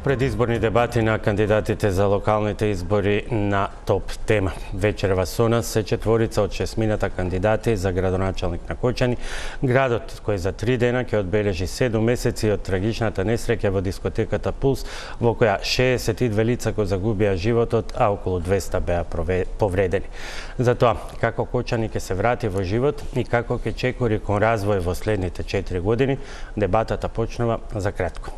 Предизборни дебати на кандидатите за локалните избори на ТОП тема. Вечерва со нас се четворица од 6 кандидати за градоначалник на Кочани, градот кој за 3 дена ќе одбележи 7 месеци од трагичната несреќа во дискотеката Пулс, во која 62 лица кои загубија животот, а околу 200 беа повредени. Затоа, како Кочани ќе се врати во живот и како ќе чекори кон развој во следните 4 години, дебатата почнува за кратко.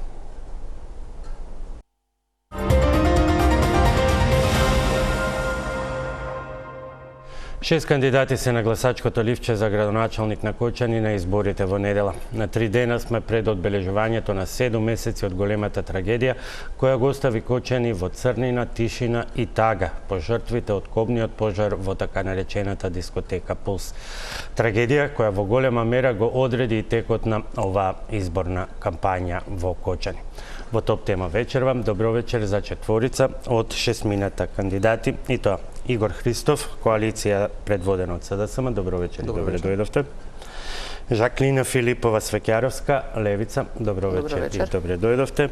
Шест кандидати се на гласачкото ливче за градоначалник на Кочани на изборите во недела. На 3 дена сме пред одбележувањето на 7 месеци од големата трагедија која го остави Кочани во црнина, тишина и тага по жртвите од кобниот пожар во така наречената дискотека Пулс. Трагедија која во голема мера го одреди и текот на оваа изборна кампања во Кочани. Во ТОП тема вечерва, добро вечер за четворица од 6 кандидати, и тоа Игор Христов, коалиција предводена од СДСМ, добро вечер и добре дојдовте. Жаклина Филипова Свеќаровска, Левица, добро вечер и добре дојдовте.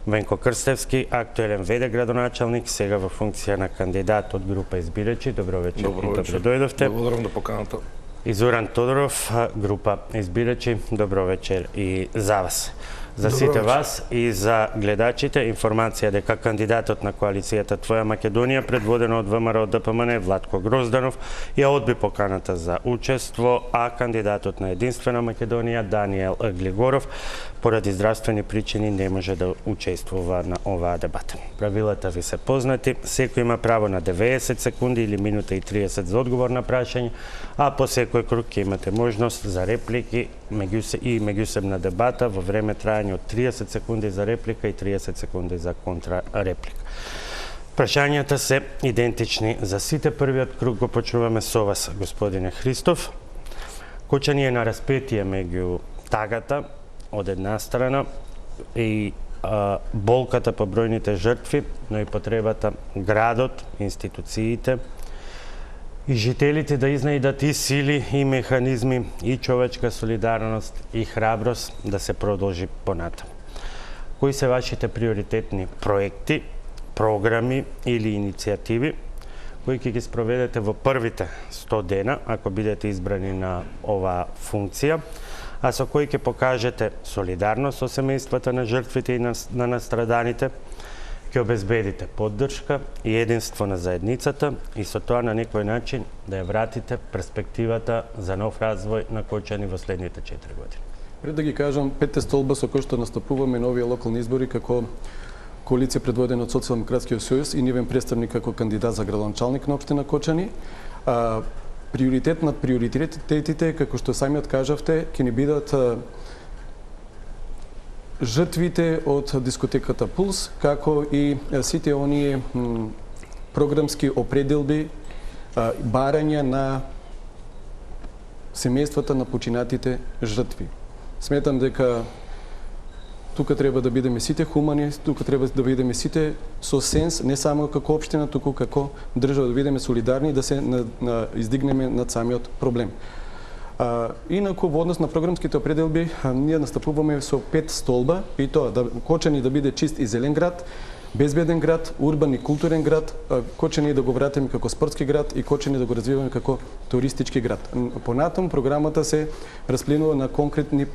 Венко Крстевски, актуелен ВД градоначалник, сега во функција на кандидат од група Избирачи, добро вечер и добре дојдовте. Благодарам за поканата. И Зоран Тодоров, група Избирачи, добро вечер и за вас. За сите вас и за гледачите, информација дека кандидатот на коалицијата Твоја Македонија, предводена од ВМРО ДПМН, Владко Грозданов, ја одби поканата за учество, а кандидатот на Единствена Македонија, Даниел Глигоров, поради здравствени причини не може да учествува на оваа дебата. Правилата ви се познати, секој има право на 90 секунди или минута и 30 за одговор на прашање, а по секој круг ќе имате можност за реплики и меѓусебна дебата во време трајање од 30 секунди за реплика и 30 секунди за контрареплика. Прашањата се идентични за сите. Првиот круг го почнуваме со вас, господине Христов. Кочани е на распетие меѓу тагата од една страна и болката по бројните жртви, но и потребата градот, институциите и жителите да изнајдат и сили и механизми и човечка солидарност и храброст да се продолжи понатаму. Кои се вашите приоритетни проекти, програми или иницијативи кои ќе ги спроведете во првите 100 дена, ако бидете избрани на оваа функција, а со кои ќе покажете солидарност со семејствата на жртвите и на настраданите, ќе обезбедите поддршка и единство на заедницата и со тоа на некој начин да ја вратите перспективата за нов развој на Кочани во следните 4 години. Пред да ги кажам, 5 столба со кои што настапуваме на овие локални избори како коалиција предводена од Социјалдемократскиот сојуз и нивен представник како кандидат за градоначалник на општина Кочани. Приоритет над приоритетите, како што самиот кажавте, ќе ни бидат жртвите од дискотеката Пулс, како и сите оние програмски определби, барања на семејствата на починатите жртви. Сметам дека тука треба да бидеме сите хумани, тука треба да бидеме сите со сенс, не само како општина, туку како држава, да бидеме солидарни и да се издигнеме над самиот проблем. Инаку, во однос на програмските определби, ние настапуваме со 5 столба, и тоа да Кочани да биде чист и зелен град, безбеден град, урбан и културен град, Кочани да го вратиме како спортски град и Кочани да го развиваме како туристички град. Понатаму програмата се распленува на конкретни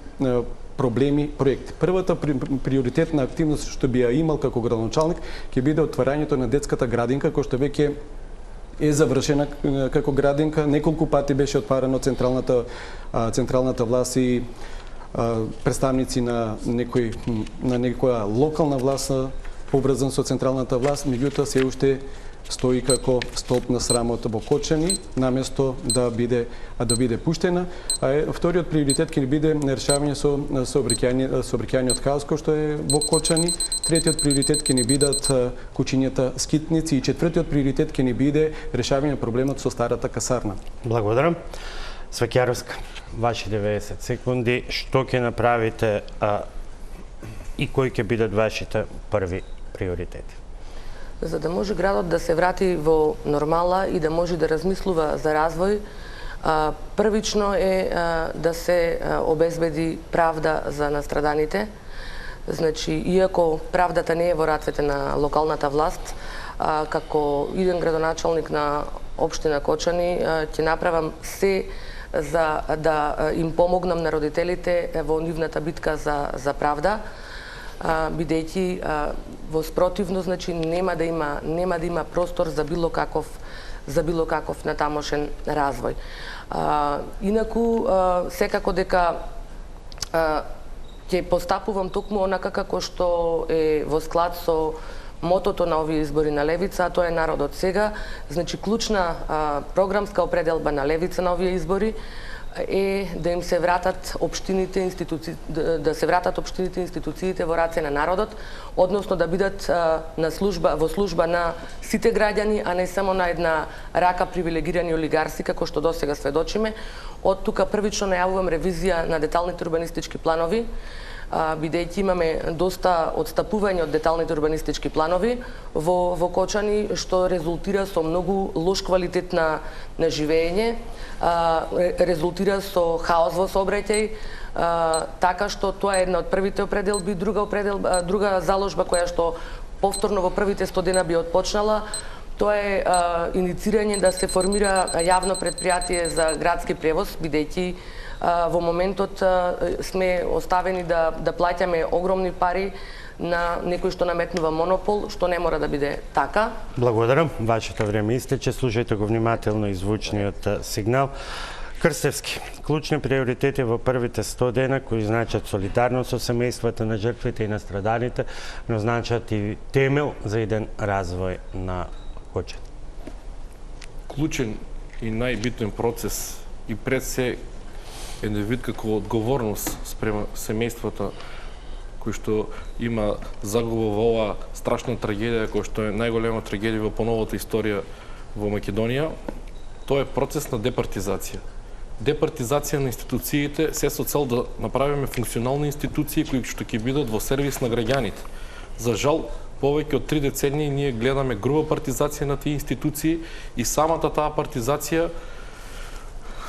проблеми, проекти. Првата приоритетна активност што би ја имал како градоначалник ќе биде отварањето на детската градинка, која што веќе е завршена како градинка. Неколку пати беше отварано централната власт и представници на некоја локална власт поврзан со централната власт, меѓутоа се уште стои како столб на срамот во Кочани, наместо да биде пуштена. Вториот приоритет ќе биде решавање со сообраќајниот хаос кој што е во Кочани. Третиот приоритет ќе ни бидат кучињата скитници и четвртиот приоритет ќе ни биде решавање проблемот со старата касарна. Благодарам. Свеќаровска, ваши 90 секунди, што ќе направите и кои ќе бидат вашите први приоритети? За да може градот да се врати во нормала и да може да размислува за развој, првично е да се обезбеди правда за настраданите, Значи, иако правдата не е во рацете на локалната власт, како иден градоначалник на општина Кочани, ќе направам се за да им помогнам на родителите во нивната битка за правда, бидејќи во спротивно, значи нема да има простор за било каков натамошен развој. Инаку секако дека ќе постапувам токму онака како што е во склад со мотото на овие избори на Левица, а тоа е народот сега. Значи, клучна програмска определба на Левица на овие избори е да им се вратат општините, институциите во раце на народот, односно да бидат во служба на сите граѓани, а не само на една рака привилегирани олигарси, како што досега сведочиме. Од тука првично најавувам ревизија на деталните урбанистички планови, бидејќи имаме доста отстапување од деталните урбанистички планови во Кочани, што резултира со многу лош квалитет на живење, резултира со хаос во сообраќај, така што тоа е една од првите определби. Друга заложба која што повторно во првите 100 дена би отпочнала, тоа е иницирање да се формира јавно претпријатие за градски превоз, бидејќи во моментот сме оставени да плаќаме огромни пари на некој што наметнува монопол, што не мора да биде така. Благодарам. Вашето време истече. Слушајте го внимателно и звучниот сигнал. Крстевски, клучни приоритети во првите 100 дена кои значат солидарност со семејствата на жртвите и на страданите, но значат и темел за еден развој на Кочани. Клучен и најбитен процес и пред се еден вид како одговорност спрема семејствата кои што има загуба во оваа страшна трагедија, која што е најголема трагедија во поновата историја во Македонија, тоа е процес на департизација. Департизација на институциите се со цел да направиме функционални институции кои што ќе бидат во сервис на граѓаните. За жал, повеќе од 3 децении ние гледаме груба партизација на тие институции и самата таа партизација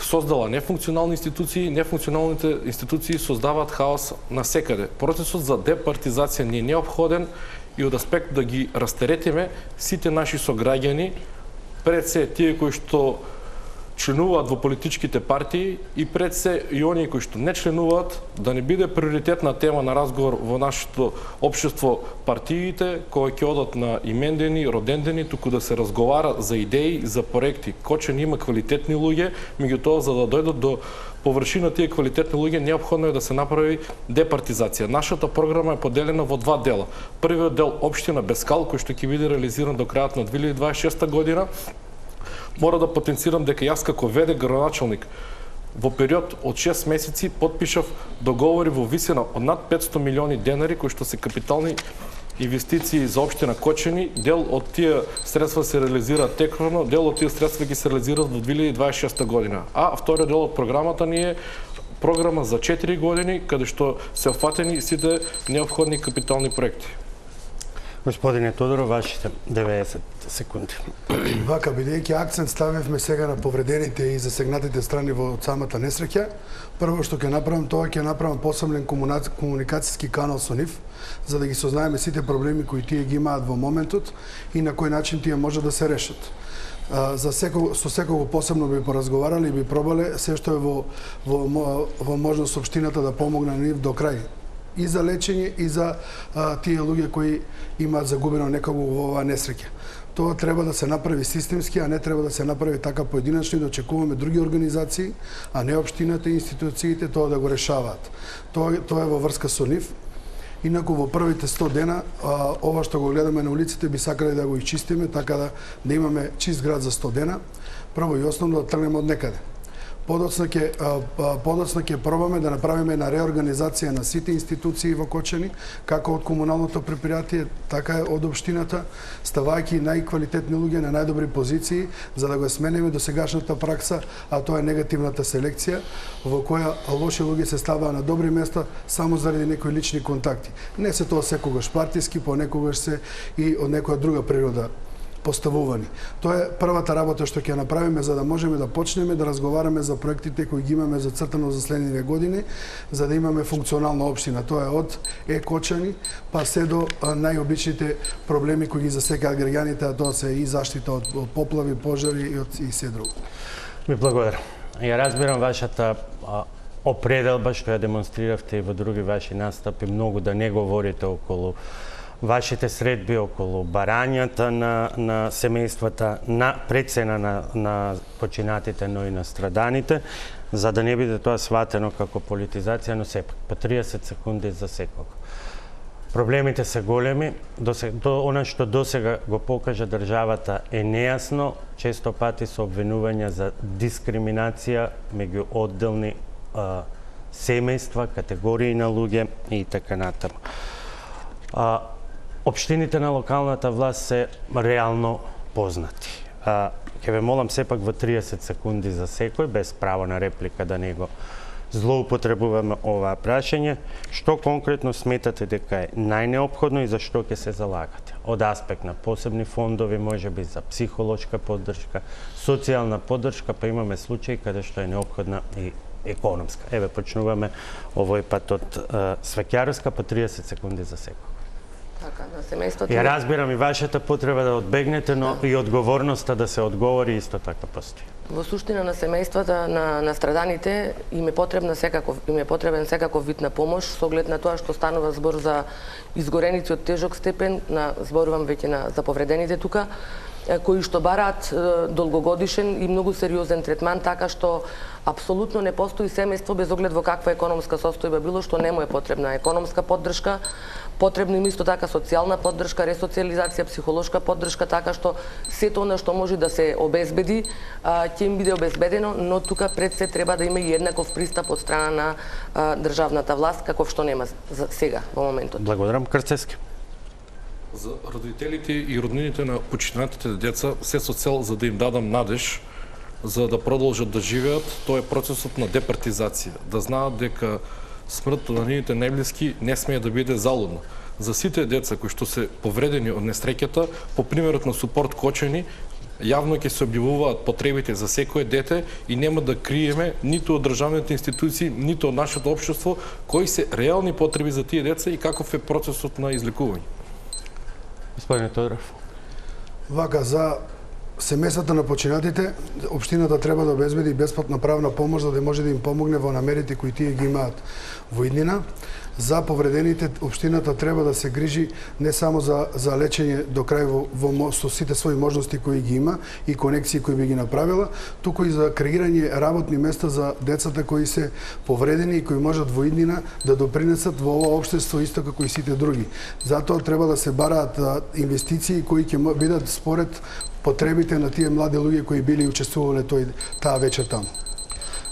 создала нефункционални институции, нефункционалните институции создаваат хаос насекаде. Процесот за департизација ни е неопходен и од аспект да ги растеретиме сите наши сограѓани, пред се тие кои што членуваат во политичките партии и пред се и оние кои што не членуваат, да не биде приоритетна тема на разговор во нашето општество партиите, кои ќе одат на имендени, родендени, туку да се разговара за идеи, за проекти. Кочани има квалитетни луѓе, меѓутоа за да дојдат до површина тие квалитетни луѓе, неопходно е да се направи департизација. Нашата програма е поделена во 2 дела. Првиот дел општина Бескал, кој што ќе биде реализиран до крајот на 2026 година. Мора да потенцирам дека јас како ВД градоначалник во период од 6 месеци потпишав договори во висина од над 500 милиони денари кои што се капитални инвестиции за општина Кочани. Дел од тие средства се реализираат текорно, дел од тие средства ги се реализираат во 2026 година. А вториот дел од програмата ни е програма за 4 години, каде што се опфатени сите неопходни капитални проекти. Господине Тодоров, вашите 90 секунди. Вака, бидејќи акцент ставивме сега на повредените и засегнатите страни во самата несреќа, прво што ќе направам, тоа ќе направам посебен комуникацијски канал со нив, за да ги сознаеме сите проблеми кои тие ги имаат во моментот и на кој начин тие може да се решат. Со секого посебно би поразговарале и би пробале се што е во можност општината да помогне на нив до крај. И за лечење, и за тие луѓе кои имаат загубено некого во оваа несреќа. Тоа треба да се направи системски, а не треба да се направи така поединечно и да очекуваме други организации, а не општината и институциите тоа да го решаваат. Тоа е во врска со нив. Инаку во првите 100 дена, ова што го гледаме на улиците, би сакале да го изчистиме, така да имаме чист град за 100 дена. Прво и основно да тргнеме од некаде. Подоцна ќе пробаме да направиме една реорганизација на сите институции во Кочани, како од комуналното предпријатие, така и од општината, ставајќи најквалитетни луѓе на најдобри позиции, за да го смениме досегашната пракса, а тоа е негативната селекција, во која лоши луѓе се ставаа на добри места само заради некои лични контакти. Не се тоа секогаш партиски, понекогаш се и од некоја друга природа поставувани. Тоа е првата работа што ќе направиме за да можеме да почнеме да разговараме за проектите кои ги имаме зацртано за следните години, за да имаме функционална општина. Тоа е од Кочани па се до најобичните проблеми кои ги засекаат граѓаните, а тоа се и заштита од поплави, пожари и се друго. Ви благодарам. Ја разбирам вашата определба што ја демонстриравте и во други ваши настапи, многу да не говорите околу вашите средби, околу барањата на семејствата, на прецена на починатите, но и на страданите, за да не биде тоа сватено како политизација, но сепак, по 30 секунди за секого. Проблемите се големи, она што досега го покажа државата е нејасно, често пати со обвинувања за дискриминација меѓу одделни семејства, категории на луѓе и така натаму. Општините на локалната власт се реално познати. Ќе ве молам сепак во 30 секунди за секој, без право на реплика да не го злоупотребуваме оваа прашање, што конкретно сметате дека е најнеопходно и за што ќе се залагате? Од аспект на посебни фондови, можеби за психолошка поддршка, социјална поддршка, па имаме случаи каде што е неопходна и економска. Еве, почнуваме овој пат од Свеќаровска, по 30 секунди за секој. Така, на семејството. Ја разбирам и вашата потреба да одбегнете, но и одговорноста да се одговори исто така постои. Во суштина на семејствата на страданите им е потребен секаков вид на помош, со оглед на тоа што станува збор за изгореници од тежок степен, зборувам веќе за повредените тука, кои што бараат долгогодишен и многу сериозен третман, така што апсолутно не постои семејство без оглед во каква економска состојба било што не му е потребна економска поддршка, потребна им исто така социјална поддршка, ресоцијализација, психолошка поддршка, така што сето она што може да се обезбеди ќе им биде обезбедено, но тука пред се треба да има и еднаков пристап од страна на државната власт, каков што нема за сега во моментот. Благодарам. Крцевски. За родителите и роднините на починатите деца се со цел за да им дадам надеж за да продолжат да живеат, тоа е процесот на департизација, да знаат дека смртта на нивните најблиски не смее да биде залудна. За сите деца кои што се повредени од несреќата, по примерот на Супорт Кочани, јавно ќе се објавуваат потребите за секое дете и нема да криеме ниту од државните институции, ниту од нашето општество кои се реални потреби за тие деца и каков е процесот на излекување. Господин Тодоров. Вака, за семејствата на починатите, општината треба да обезбеди бесплатна правна помош за да може да им помогне во намерите кои тие ги имаат во иднина. За повредените, општината треба да се грижи не само за лечење до крај со сите своји можности кои ги има и конекции кои би ги направила, туку и за креирање работни места за децата кои се повредени и кои можат во иднина да допринесат во ова општество исто како и сите други. Затоа треба да се бараат инвестиции кои ќе бидат според потребите на тие млади луѓе кои били учествувале таа вечер таму.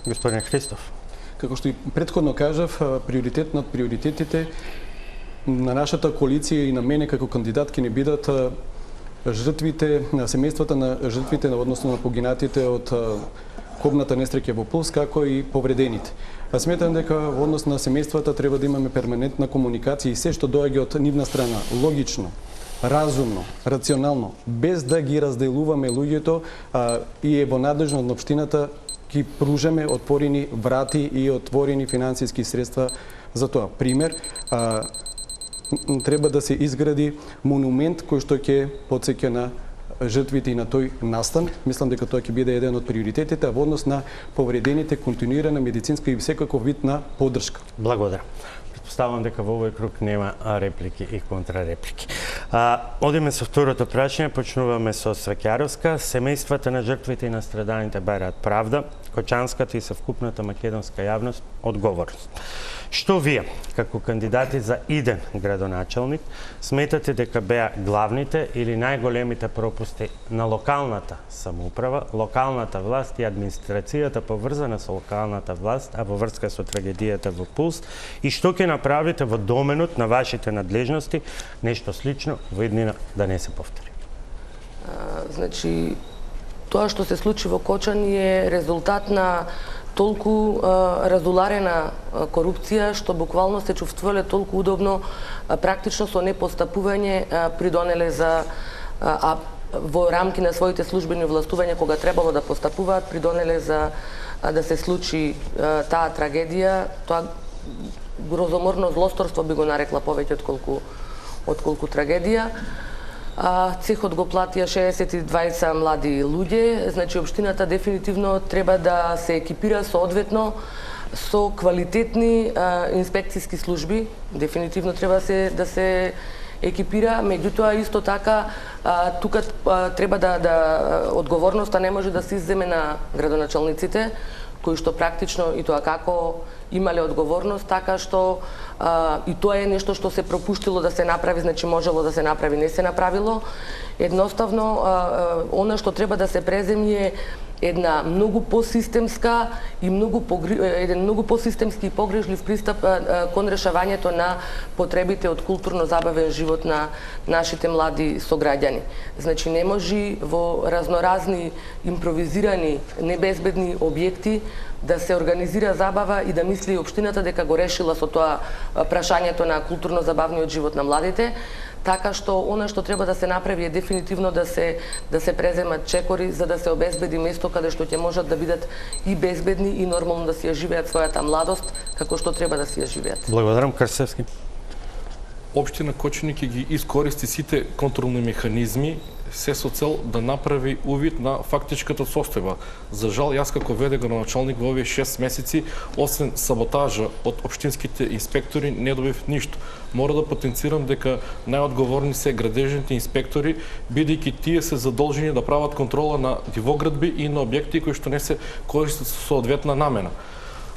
Господин Христов. Како што и претходно кажав, приоритет над приоритетите на нашата коалиција и на мене како кандидат ќе не бидат жртвите на семејствата на жртвите, односно на погинатите од кобната несреќа во Пулс, како и повредените. Сметам дека во однос на семејствата треба да имаме перманентна комуникација и се што доаѓа од нивна страна, логично, разумно, рационално, без да ги разделуваме луѓето и е во надлежност на општината ги пружаме отворени врати и отворени финансиски средства за тоа. Пример, треба да се изгради монумент кој што ќе потсеќа на жртвите и на тој настан. Мислам дека тоа ќе биде еден од приоритетите, а во однос на повредените континуирана медицинска и секаков вид на поддршка. Благодарам. Предпоставам дека во овој круг нема реплики и контрареплики. Одиме со второто прашање, почнуваме со Свеќаровска. Семејствата на жртвите и на страданите бараат правда, кочанската и совкупната македонска јавност одговорност. Што вие, како кандидати за иден градоначалник, сметате дека беа главните или најголемите пропусти на локалната самоуправа, локалната власт и администрацијата поврзана со локалната власт, а во врска со трагедијата во Пулс, и што ќе направите во доменот на вашите надлежности, нешто слично во иднина да не се повтори? Значи, тоа што се случи во Кочани е резултат на толку разуларена корупција, што буквално се чувствувале толку удобно, практично со непостапување придонеле за во рамки на своите службени властувања кога требало да постапуваат, придонеле за да се случи таа трагедија, тоа грозоморно злосторство би го нарекла повеќе отколку трагедија. Цехот го платија 62 млади луѓе, значи општината дефинитивно треба да се екипира соодветно со квалитетни инспекцијски служби, дефинитивно треба да се екипира, меѓутоа исто така тука треба да одговорноста не може да се изземе на градоначалниците, кои што практично и тоа како имале одговорност, така што и тоа е нешто што се пропуштило да се направи, значи можело да се направи, не се направило. Едноставно, она што треба да се преземи е една многу посистемска и еден многу посистемски и погрежлив пристап кон решавањето на потребите од културно-забавен живот на нашите млади сограѓани. Значи не може во разноразни импровизирани небезбедни објекти да се организира забава и да мисли општината дека го решила со тоа прашањето на културно-забавниот живот на младите. Така што она што треба да се направи е дефинитивно да се преземат чекори за да се обезбеди место каде што ќе можат да бидат и безбедни и нормално да си ја живеат својата младост како што треба да си ја живеат. Благодарам, Крстевски. Општина Кочани ќе ги искористи сите контролни механизми се со цел да направи увид на фактичката состојба. За жал, јас како ВД градоначалник во овие 6 месеци, освен саботажа од општинските инспектори, не добив ништо. Мора да потенцирам дека најодговорни се градежните инспектори, бидејќи тие се задолжени да прават контрола на дивоградби и на објекти кои што не се користат со соодветна намена.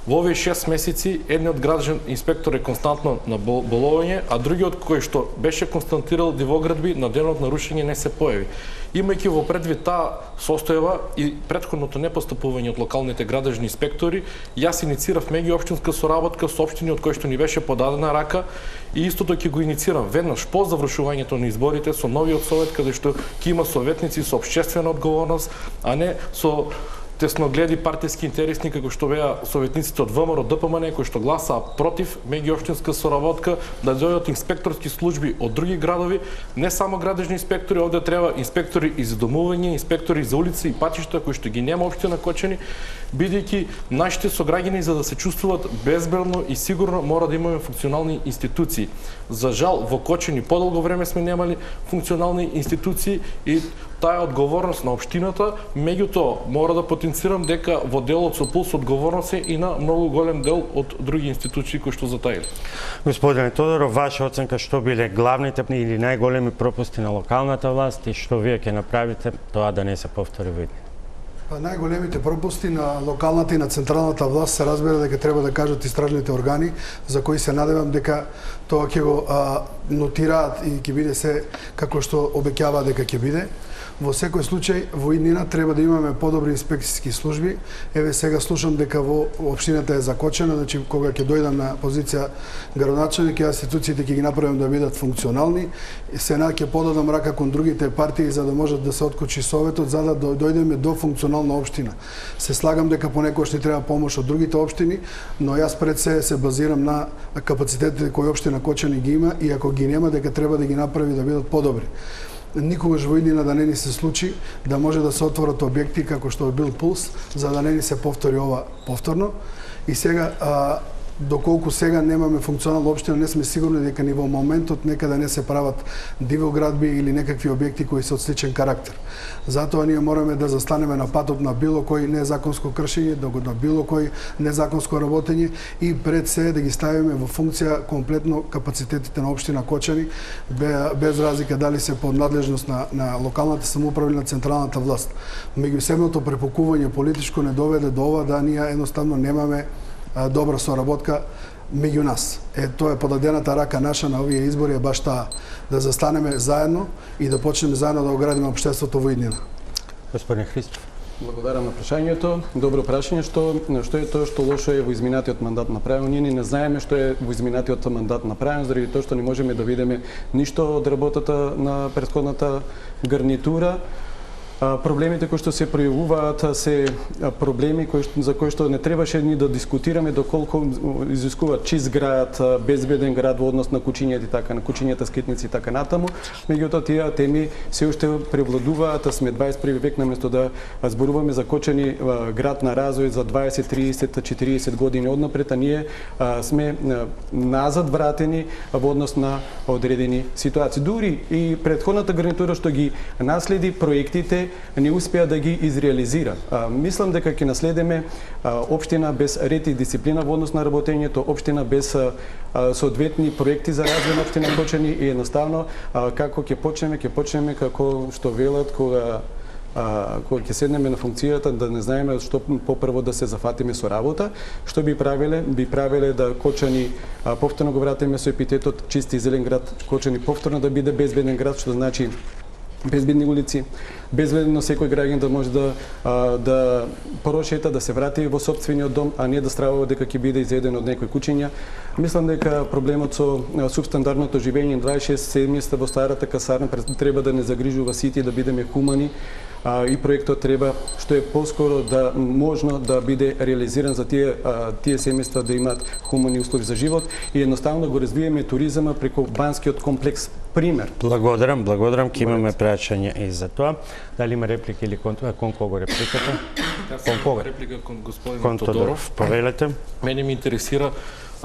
Во овие 6 месеци едниот градежен инспектор е константно на болување, а другиот кој што беше констатирал дивоградби на денот на рушење не се појави. Имајќи во предвид таа состојба и претходното непостапување од локалните градежни инспектори, јас иницирав меѓуопштинска соработка со општини од кои што ни беше подадена рака и истото ќе го иницирам веднаш по завршувањето на изборите со новиот совет каде што ќе има советници со општествена одговорност, а не со тесногледи партиски интересни како што беа советниците од ВМРО, ДПМН, кои што гласаа против меѓуопштинска соработка, да дојдат инспекторски служби од други градови, не само градежни инспектори, овде треба инспектори и за домување, инспектори за улици и патишта кои што ги нема општина Кочани, бидејќи нашите сограѓани за да се чувствуваат безбедно и сигурно мора да имаме функционални институции. За жал во Кочани подолго време сме немали функционални институции и таа е одговорност на општината, меѓутоа мора да потенцирам дека во делот со пулс одговорност е и на многу голем дел од други институции кои што затаиле. Господине Тодоров, ваша оценка што биле главните или најголеми пропусти на локалната власт и што вие ќе направите тоа да не се повтори во иднина? Најголемите пропусти на локалната и на централната власт се разбира дека треба да кажат истражните органи, за кои се надевам дека тоа ќе го нотираат и ќе биде се како што обеќава дека ќе биде. Во секој случај, во иднина треба да имаме подобри инспекцијски служби. Еве сега слушам дека во општината е закочена, значи кога ќе дојдам на позиција градоначалник, ја институциите ќе ги направам да бидат функционални. Сена ќе подадам рака кон другите партии за да можат да се откочи советот, за да дојдеме до функционална општина. Се слагам дека понекогаш ни треба помош од другите општини, но јас пред се базирам на капацитетите кои општина Кочани ги има и ако ги нема дека треба да ги направи да бидат подобри. Никогаш во иднина да не ни се случи да може да се отворат објекти како што бил Пулс, за да не ни се повтори ова повторно. И сега, доколку сега немаме функционална општина, не сме сигурни дека ни во моментот некаде не се прават дивоградби или некакви објекти кои се од сличен карактер. Затоа ние мораме да застанеме на патот на било кој незаконско кршење, на било кој незаконско работење и пред се да ги ставиме во функција комплетно капацитетите на општина Кочани, без разлика дали се под надлежност на локалната самоуправа или на централната власт. Меѓусебното препокување политичко не доведе до ова да ние едноставно немаме добра соработка меѓу нас. Тоа е подадената рака наша на овие избори е баш таа, да застанеме заедно и да почнеме заедно да оградиме општеството во иднина. Господин Христов. Благодарам на прашањето. Добро прашање, што е тоа што лошо е во изминатиот мандат направено. Ние не знаеме што е во изминатиот мандат направено, заради тоа што не можеме да видиме ништо од работата на претходната гарнитура. Проблемите кои што се пројавуваат се проблеми за кои што не требаше ни да дискутираме доколку изискуваат чист град, безбеден град во однос на кучињата и така, на кучињата, скитници и така натаму. Меѓутоа тие теми се уште превладуваат, а сме 21 век, наместо да зборуваме за кочени град на развој за 20, 30, 40 години однапред, а ние сме назад вратени во однос на одредени ситуации. Дури и претходната гарнитура што ги наследи проектите не успеа да ги изреализира. Мислам дека ќе наследиме општина без ред и дисциплина во однос на работењето, општина без соодветни проекти за развој на општина Кочани и едноставно како ќе почнеме како што велат кога ќе седнеме на функцијата да не знаеме што попрво да се зафатиме со работа, што би правеле да Кочани повторно го вратиме со епитетот чист и зелен град, Кочани повторно да биде безбеден град, што значи безбедни улици, безбедно секој граѓан да може да прошета, да се врати во сопствениот дом, а не да стравува дека ќе биде изеден од некој кучиња. Мислам дека проблемот со субстандардното живење 26 седмица во старата касарна треба да не загрижува сите, да бидеме хумани, и проектот треба што е поскоро да можно да биде реализиран за тие семејства да имаат хумани услови за живот и едноставно го развиеме туризма преку банскиот комплекс. Пример. Благодарам, ќе имаме прашање и за тоа. Дали има реплики или кон кого репликата? Кон кого? Реплика кон господин Тодоров. Повелете. Мене ми интересира,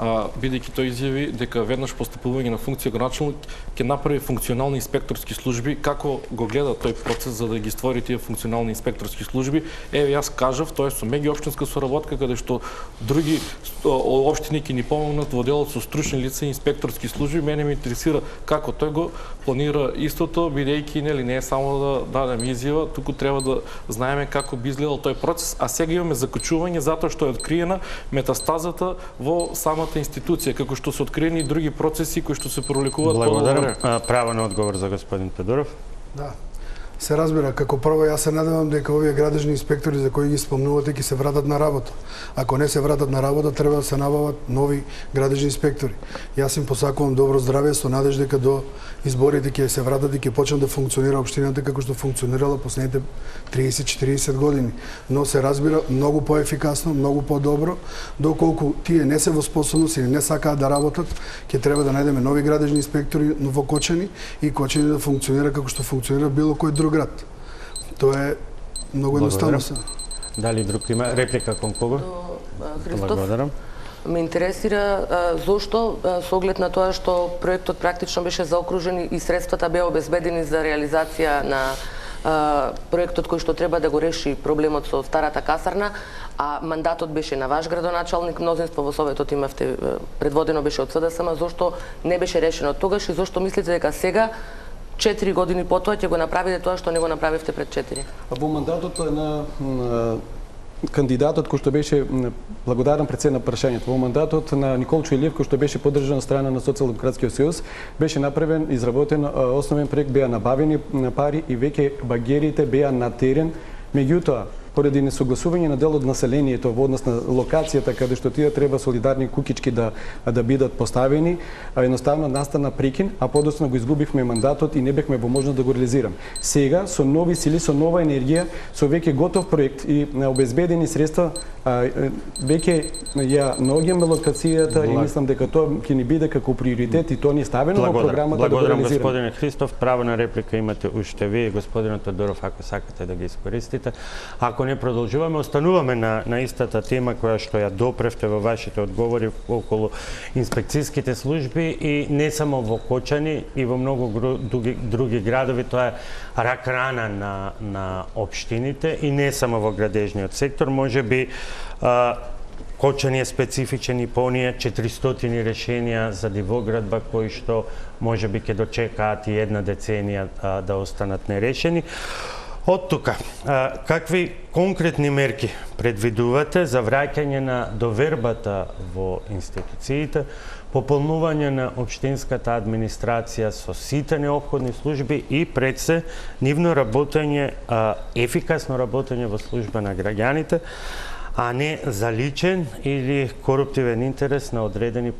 бидејќи тој изјави дека веднаш постапување на функција градоначалник ќе направи функционални инспекторски служби. Како го гледа тој процес за да ги створи тие функционални инспекторски служби? Еве јас кажав, тоа е со меѓуопштинска соработка каде што други општини ќе ни помогнат во делот со стручни лица и инспекторски служби. Мене ме интересира како тој го планира истото, бидејќи не е само да дадем изјава, туку треба да знаеме како би изгледал тој процес, а сега имаме закачување затоа што е откриена метастазата во самата институција, како што се откриени и други процеси кои што се проликуваат Благодарам. Право на одговор за господин Тодоров. Да. Се разбира, како прво јас се надевам дека овие градежни инспектори за кои ги спомнувате ќе се вратат на работа. Ако не се вратат на работа, треба да се набават нови градежни инспектори. Јас им посакувам добро здравје со надеж дека до изборите ќе се вратат и ќе почнат да функционира општината како што функционирала последните 30-40 години. Но се разбира многу поефикасно, многу подобро, доколку тие не се во способност или не сакаат да работат, ќе треба да најдеме нови градежни инспектори во Кочани и Кочани да функционира како што функционира било кој друг град. Тоа е многу едноставно. Дали друг има реплика кон кого? Христоф. Благодарам. Ме интересира зошто со оглед на тоа што проектот практично беше заокружен и средствата беа обезбедени за реализација на проектот кој што треба да го реши проблемот со старата касарна, а мандатот беше на ваш градоначалник, мнозинство во Советот имавте, предводено беше од СДСМ, зошто не беше решено тогаш и зошто мислите дека сега 4 години потоа ќе го направите тоа што не го направивте пред 4? Во мандатот на кандидатот кој што беше, благодарам пред се на прашањето, во мандатот на Никол Чуелиев кој што беше поддржан од страна на Социјалдемократскиот сојуз, беше направен, изработен основен проект, беа набавени пари и веќе багерите беа на терен, меѓутоа поради несогласување на дел од населението во однос на локацијата каде што тие треба солидарни кукички да бидат поставени, едноставно настана прекин, а подоцна го изгубивме мандатот и не бевме во можност да го реализираме. Сега со нови сили, со нова енергија, со веќе готов проект и обезбедени средства, веќе ја наоѓаме локацијата и мислам дека тоа ќе ни биде како приоритет и тоа ни е ставено во програмата да го реализираме. Благодарам господине Христов, право на реплика имате уште вие, господинот Тодоров, ако сакате да ги искористите. Ако не продолжуваме, остануваме на истата тема која што ја допревте во вашите одговори околу инспекцијските служби и не само во Кочани и во многу други градови, тоа е рак рана на општините и не само во градежниот сектор, можеби Кочани е специфичен и по оние 400 решенија за дивоградба кои што можеби ќе дочекаат и една деценија да останат нерешени. Од тука, какви конкретни мерки предвидувате за враќање на довербата во институциите, пополнување на општинската администрација со сите неопходни служби и пред се нивно работење, ефикасно работење во служба на граѓаните, а не за личен или коруптивен интерес на одредени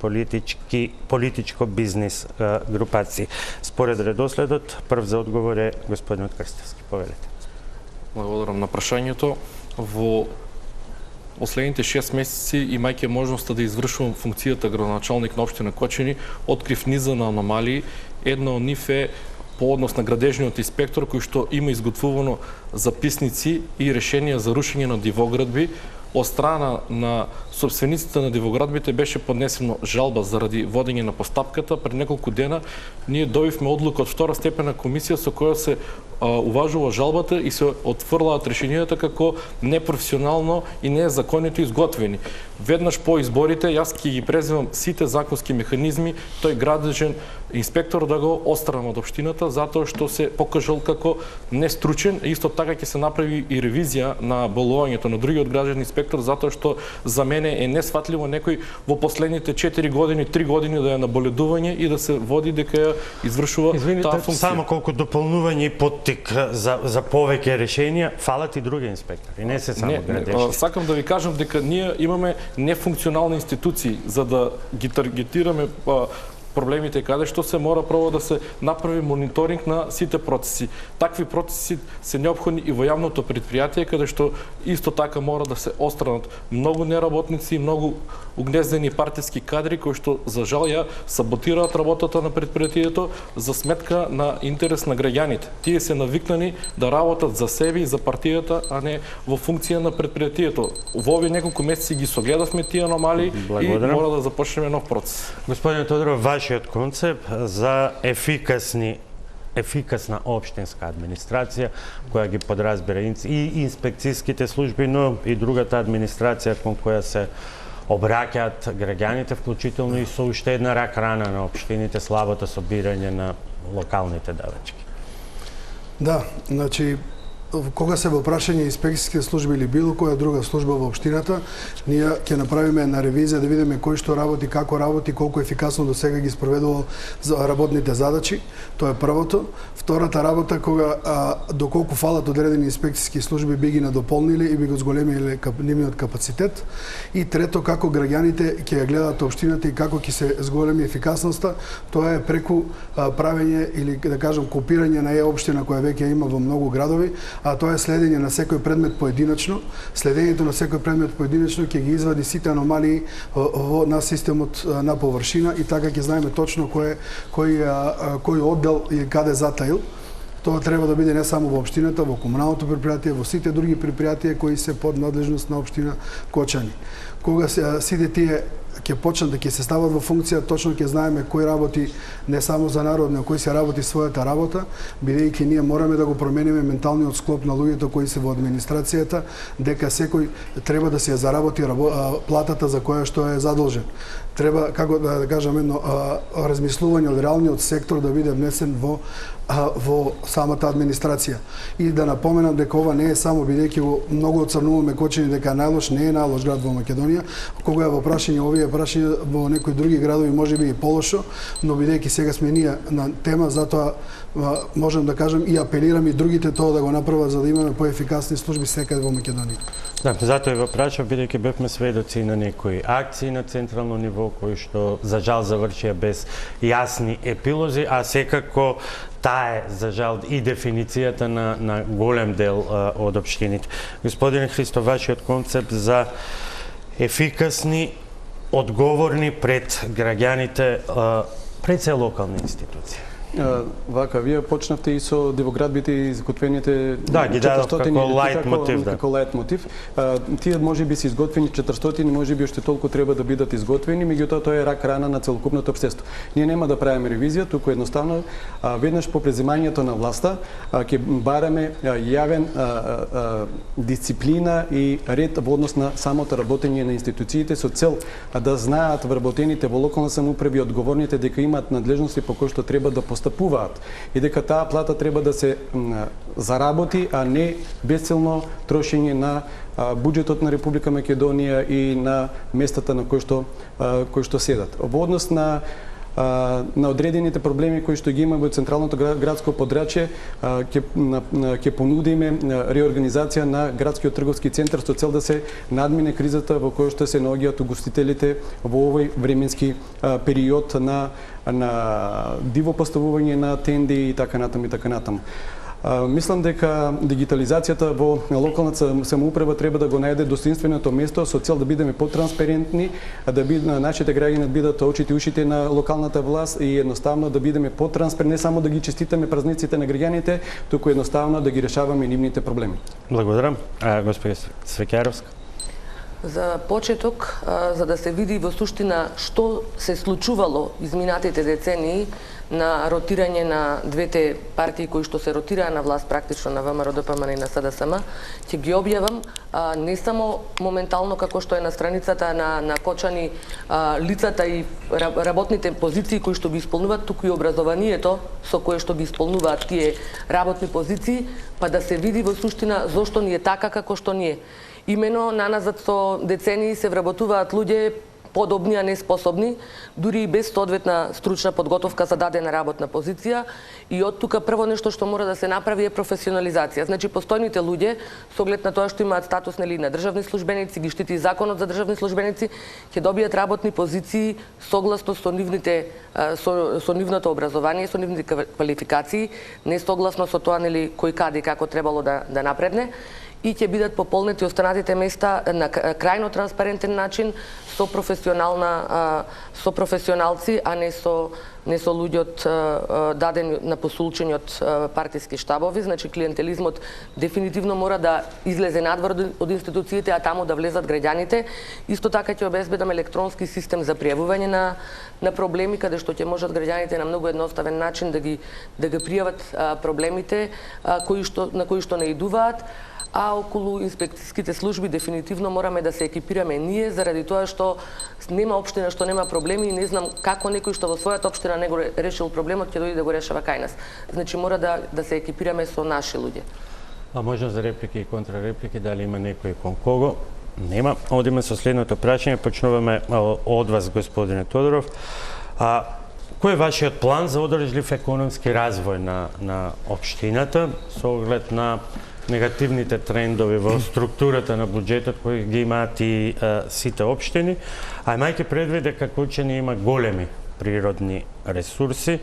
политичко-бизнес групации. Според редоследот, прв за одговор е господинот Крстевски. Повелете. Благодарам на прашањето. Во последните 6 месеци, имајќи можноста да извршувам функцијата градоначалник на општина Кочани, открив низа на аномалии. Една од нив е по однос на градежниот инспектор, кој што има изготвувано записници и решенија за рушење на дивоградби. Од страна на собствениците на дивоградбите беше поднесено жалба заради водење на постапката. Пред неколку дена ние добивме одлука од втора степена комисија со која се уважува жалбата и се отфрлаат решенијата како непрофесионално и незаконито изготвени. Веднаш по изборите јас ќе ги преземам сите законски механизми тој градежен инспектор да го отстрани од општината затоа што се покажал како нестручен. Исто така ќе се направи и ревизија на болувањето на другиот градежен инспектор затоа што за мене е несфатливо некој во последните 4 години, 3 години да е на боледување и да се води дека ја извршува таа функција. Само колку дополнување и поттик за повеќе решенија, фалат и други инспектори, не се само градежни. Сакам да ви кажам дека ние имаме нефункционални институции за да ги таргетираме проблемите каде што се мора прво да се направи мониторинг на сите процеси. Такви процеси се необходни и во јавното предпријатие каде што исто така мора да се отстранат многу неработници и многу угнездени партиски кадри кои што за жал ја саботираат работата на предпријатието за сметка на интерес на граѓаните. Тие се навикнани да работат за себе и за партијата, а не во функција на предпријатието. Во овие неколку месеци ги согледавме тие аномалии и мора да започнеме нов процес. Господин Тодоров, вашиот концепт за ефикасна општинска администрација која ги подразбира и инспекцијските служби, но и другата администрација кон која се обраќаат граѓаните, вклучително и со уште една рак рана на општините, слабото собирање на локалните давачки. Да, значи кога се во прашање инспекцијски служби или било која друга служба во општината, ние ќе направиме една ревизија да видиме кој што работи, како работи, колку ефикасно до сега ги спроведувал за работните задачи. Тоа е првото. Втората работа кога доколку фалат одредени инспекцијски служби би ги надополнили и би го зголемиле нивниот капацитет. И трето, како граѓаните ќе ја гледаат општината и како ќе се зголеми ефикасноста, тоа е преку правење или да кажам копирање на општина која веќе има во многу градови, а тоа е следење на секој предмет поединечно. Следењето на секој предмет поединечно ќе ги извади сите аномалии на системот на површина и така ќе знаеме точно кој оддел и каде затаил. Тоа треба да биде не само во општината, во комуналното предпријатие, во сите други предпријатија кои се под надлежност на општина Кочани. Кога сите тие ќе почнат да ќе се стават во функција, точно ќе знаеме кој работи не само за народ, но кој се работи својата работа, бидејќи ние мораме да го промениме менталниот склоп на луѓето кои се во администрацијата, дека секој треба да се заработи платата за која што е задолжен. Треба, како да кажам, едно размислување од реалниот сектор да биде внесен во самата администрација. И да напоменам дека ова не е само бидејќи многу оцрнуваме Кочани дека е најлош, не е најлош град во Македонија. Кога е во прашање овие прашања во некои други градови можеби и полошо, но бидејќи сега сме ние на тема, затоа можам да кажам и апелирам и другите тоа да го направат за да имаме поефикасни служби секаде во Македонија. Да, затоа и во прашав, бидејќи бевме сведоци на некои акции на централно ниво кои што за жал завршија без јасни епилози, а секако таа е за жал и дефиницијата на голем дел од општините. Господин Христов, вашиот концепт за ефикасни, одговорни пред граѓаните, пред се локални институции. Вака, вие почнавте и со дивоградбите и изготвените 400 како лајт мотив, како лајт мотив. Тие можеби се изготвени 400, можеби уште толку треба да бидат изготвени, меѓутоа тоа е рак рана на целокупното општество. Ние нема да правиме ревизија, туку едноставно веднаш по преземањето на власта ќе бараме јавен дисциплина и ред во однос на самото работење на институциите со цел да знаат вработените во локална самоуправа и одговорните дека имаат надлежности по кои што треба да постапуваат и дека таа плата треба да се заработи, а не бесцелно трошење на буџетот на Република Македонија и на местата на кои што седат. Во однос на одредените проблеми кои што ги има во централното градско подрачје, ќе понудиме реорганизација на градскиот трговски центар со цел да се надмине кризата во која што се наоѓаат угостителите во овој временски период на диво поставување на тенди и така натаму и така натаму. Мислам дека дигитализацијата во локалната самоуправа треба да го најде достоинственото место со цел да бидеме потранспарентни, да нашите граѓани бидат очите и ушите на локалната власт и едноставно да бидеме потранспарентни, не само да ги честитаме празниците на граѓаните, туку едноставно да ги решаваме нивните проблеми. Благодарам. Господи Свекјаровска. За почеток, за да се види во суштина што се случувало изминатите децении на ротирање на двете партии кои што се ротираа на власт практично на ВМРО ДПМН и на СДСМ, ќе ги објавам не само моментално како што е на страницата на Кочани лицата и работните позиции кои што ги исполнуваат, туку и образованието со кое што ги исполнуваат тие работни позиции, па да се види во суштина зошто ни е така како што ни е. Имено наназад со децении се вработуваат луѓе подобни, а не способни, дури и без соодветна стручна подготовка за дадена работна позиција, и од тука прво нешто што мора да се направи е професионализација. Значи постојните луѓе, со оглед на тоа што имаат статус на државни службеници, ги штити законот за државни службеници, ќе добијат работни позиции согласно со нивното образование, со нивните квалификации, не согласно со тоа кој каде и како требало да напредне, и ќе бидат пополнети останатите места на крајно транспарентен начин со професионалци, а не со луѓе дадени на посулчени од партиски штабови. Значи клиентелизмот дефинитивно мора да излезе надвор од институциите, а таму да влезат граѓаните. Исто така ќе обезбедаме електронски систем за пријавување на проблеми, каде што ќе можат граѓаните на многу едноставен начин да ги пријават проблемите на кои што не идуваат. А околу инспекцијските служби дефинитивно мораме да се екипираме ние, заради тоа што нема општина што нема проблеми и не знам како некој што во својата општина не го решил проблемот ќе дојде да го решава кај нас. Значи мора да се екипираме со наши луѓе. А може за реплики и контрареплики, дали има некој кон кого? Нема. Одиме со следното прашање, почнуваме од вас, господине Тодоров. Кој е вашиот план за одржлив економски развој на општината со оглед на негативните трендови во структурата на буџетот кои ги имаат и сите општини, а имајќи предвид дека Кочани има големи природни ресурси,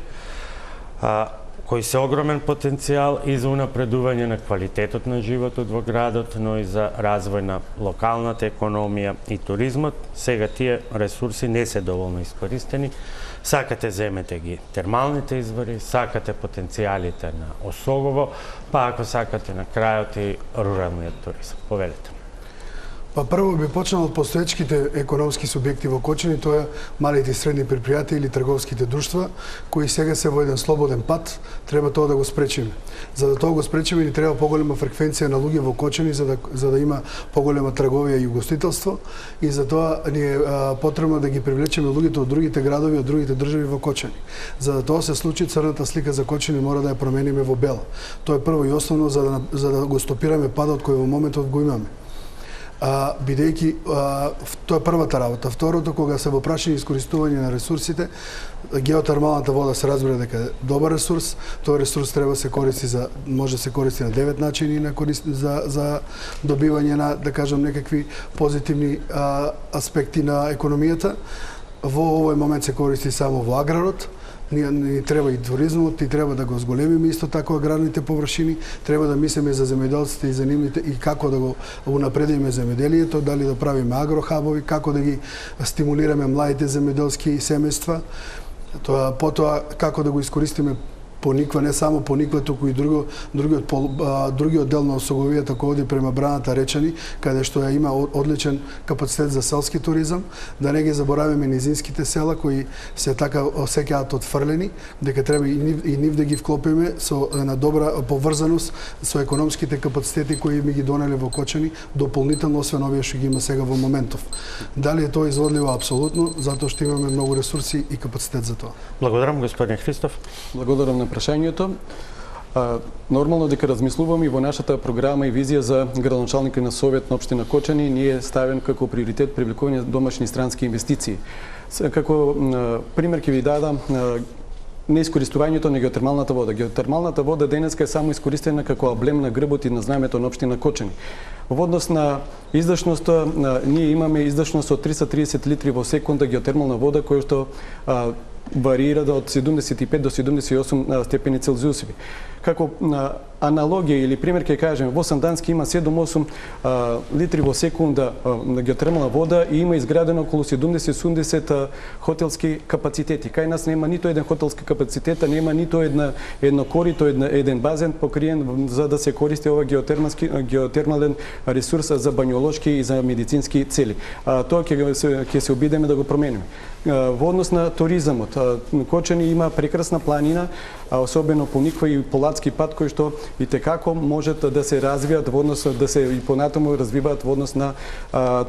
кои се огромен потенцијал и за унапредување на квалитетот на животот во градот, но и за развој на локалната економија и туризмот. Сега тие ресурси не се доволно искористени. Сакате земете ги термалните извори, сакате потенцијалите на Осогово, па ако сакате на крајот и руралниот туризам. Повелете. Па прво би почнал од постоечките економски субјекти во Кочани, тоа малите и средни предпријатија или трговските друштва, кои сега се во еден слободен пат, треба тоа да го спречиме. За да тоа го спречиме, ни треба поголема фреквенција на луѓе во Кочани, за да има поголема трговија и угостителство, и за тоа ни е потребно да ги привлечеме луѓето од другите градови, од другите држави во Кочани. За да тоа се случи, црната слика за Кочани мора да ја промениме во бела. Тоа е прво и основно за да го стопираме падот кој во моментот го имаме. Бидејќи тоа е првата работа. Второто, кога се во прашање искористување на ресурсите, геотермалната вода се разбира дека е добар ресурс. Тој ресурс треба се користи може да се користи на 9 начини за добивање на, да кажам, некакви позитивни аспекти на економијата. Во овој момент се користи само во аграрот. Ни треба и туризмот, и треба да го зголемиме исто така аграрните површини, треба да мислиме за земјоделците и за нивните и како да го унапредиме земјоделието, дали да правиме агрохабови, како да ги стимулираме младите земјоделски семејства, потоа како да го искористиме Пониква, не само Пониква, туку и другиот дел на Осоговијата кој оди према Браната Речани, каде што има одличен капацитет за селски туризам, да не ги забораваме низинските села кои се така осеќаат отфрлени, дека треба и нив да ги вклопиме со една добра поврзаност со економските капацитети кои ми ги донеле во Кочани, дополнително освен овие што ги има сега во моментов. Дали е тоа изводливо? Апсолутно, затоа што имаме многу ресурси и капацитет за тоа. Благодарам, господин Христов. Благодарам на прашањето. Нормално дека размислуваме и во нашата програма и визија за градоначалника на Совет на општина Кочани ние ставен како приоритет привлекување домашни странски инвестиции. Како пример ќе ви дадам неискористувањето на геотермалната вода. Геотермалната вода денеска е само искористена како емблем на грбот и на знамето на општина Кочани. Во однос на издашноста, ние имаме издашност од 330 литри во секунда геотермална вода, која што варира од 75 до 78 степени Целзиусови. како аналогија или пример ќе кажеме, во Сандански има 7-8 литри во секунда на геотермална вода и има изградено околу 70-80 хотелски капацитети. Кај нас нема ниту еден хотелски капацитет, нема ниту едно корито, еден базен покриен за да се користи ова геотермален ресурс за бањолошки и за медицински цели. Тоа ќе се обидеме да го промениме. Во однос на туризамот, Кочани има прекрасна планина, особено по Никва и Полацки пат, кој што и текако можат да се развијат во однос да се и понатаму развиваат во однос на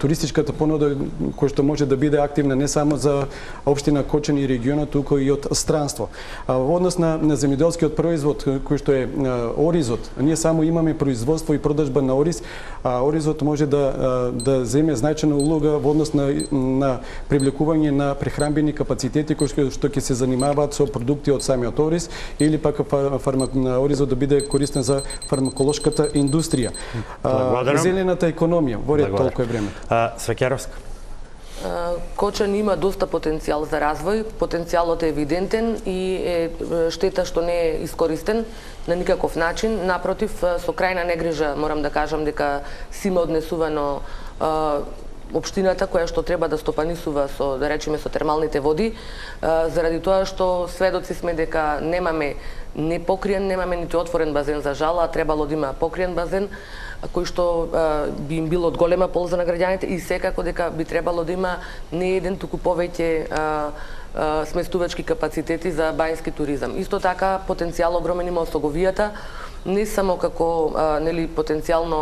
туристичката понуда кој што може да биде активна не само за општина Кочани и регионот, туку и од странство. Во однос на земјоделскиот производ кој што е оризот, ние само имаме производство и продажба на ориз, оризот може да земе значајна улога во однос на привлекување на прехранбени капацитети кои што ќе се занимаваат со продукти од самиот ориз или пак оризот да биде користен за фармаколошката индустрија. Зелената економија, во ред толку е време. Свекеровска. Кочани има доста потенцијал за развој, потенцијалот е евидентен и е штета што не е искористен на никаков начин. Напротив, со крајна негрижа морам да кажам дека си има однесувано општината која што треба да стопанисува со, да речеме, со термалните води, заради тоа што сведоци сме дека немаме не покриен, немаме нити отворен базен за жал, а требало да има покриен базен, кој што би им бил од голема полза на граѓаните и секако дека би требало да има не еден, туку повеќе сместувачки капацитети за бањски туризам. Исто така, потенцијал огромен има Осоговијата, не само како потенцијално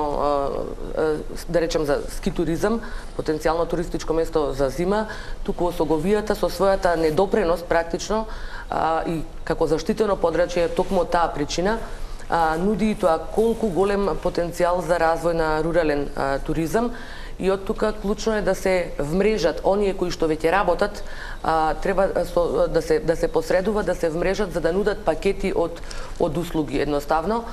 да речем за ски туризам, потенцијално туристичко место за зима, туку Осоговијата со својата недопреност практично и како заштитено подрачје токму од таа причина нуди и тоа колку голем потенцијал за развој на рурален туризам. И од тука клучно е да се вмрежат оние кои што веќе работат, треба да се посредува, да се вмрежат за да нудат пакети од услуги. Едноставно,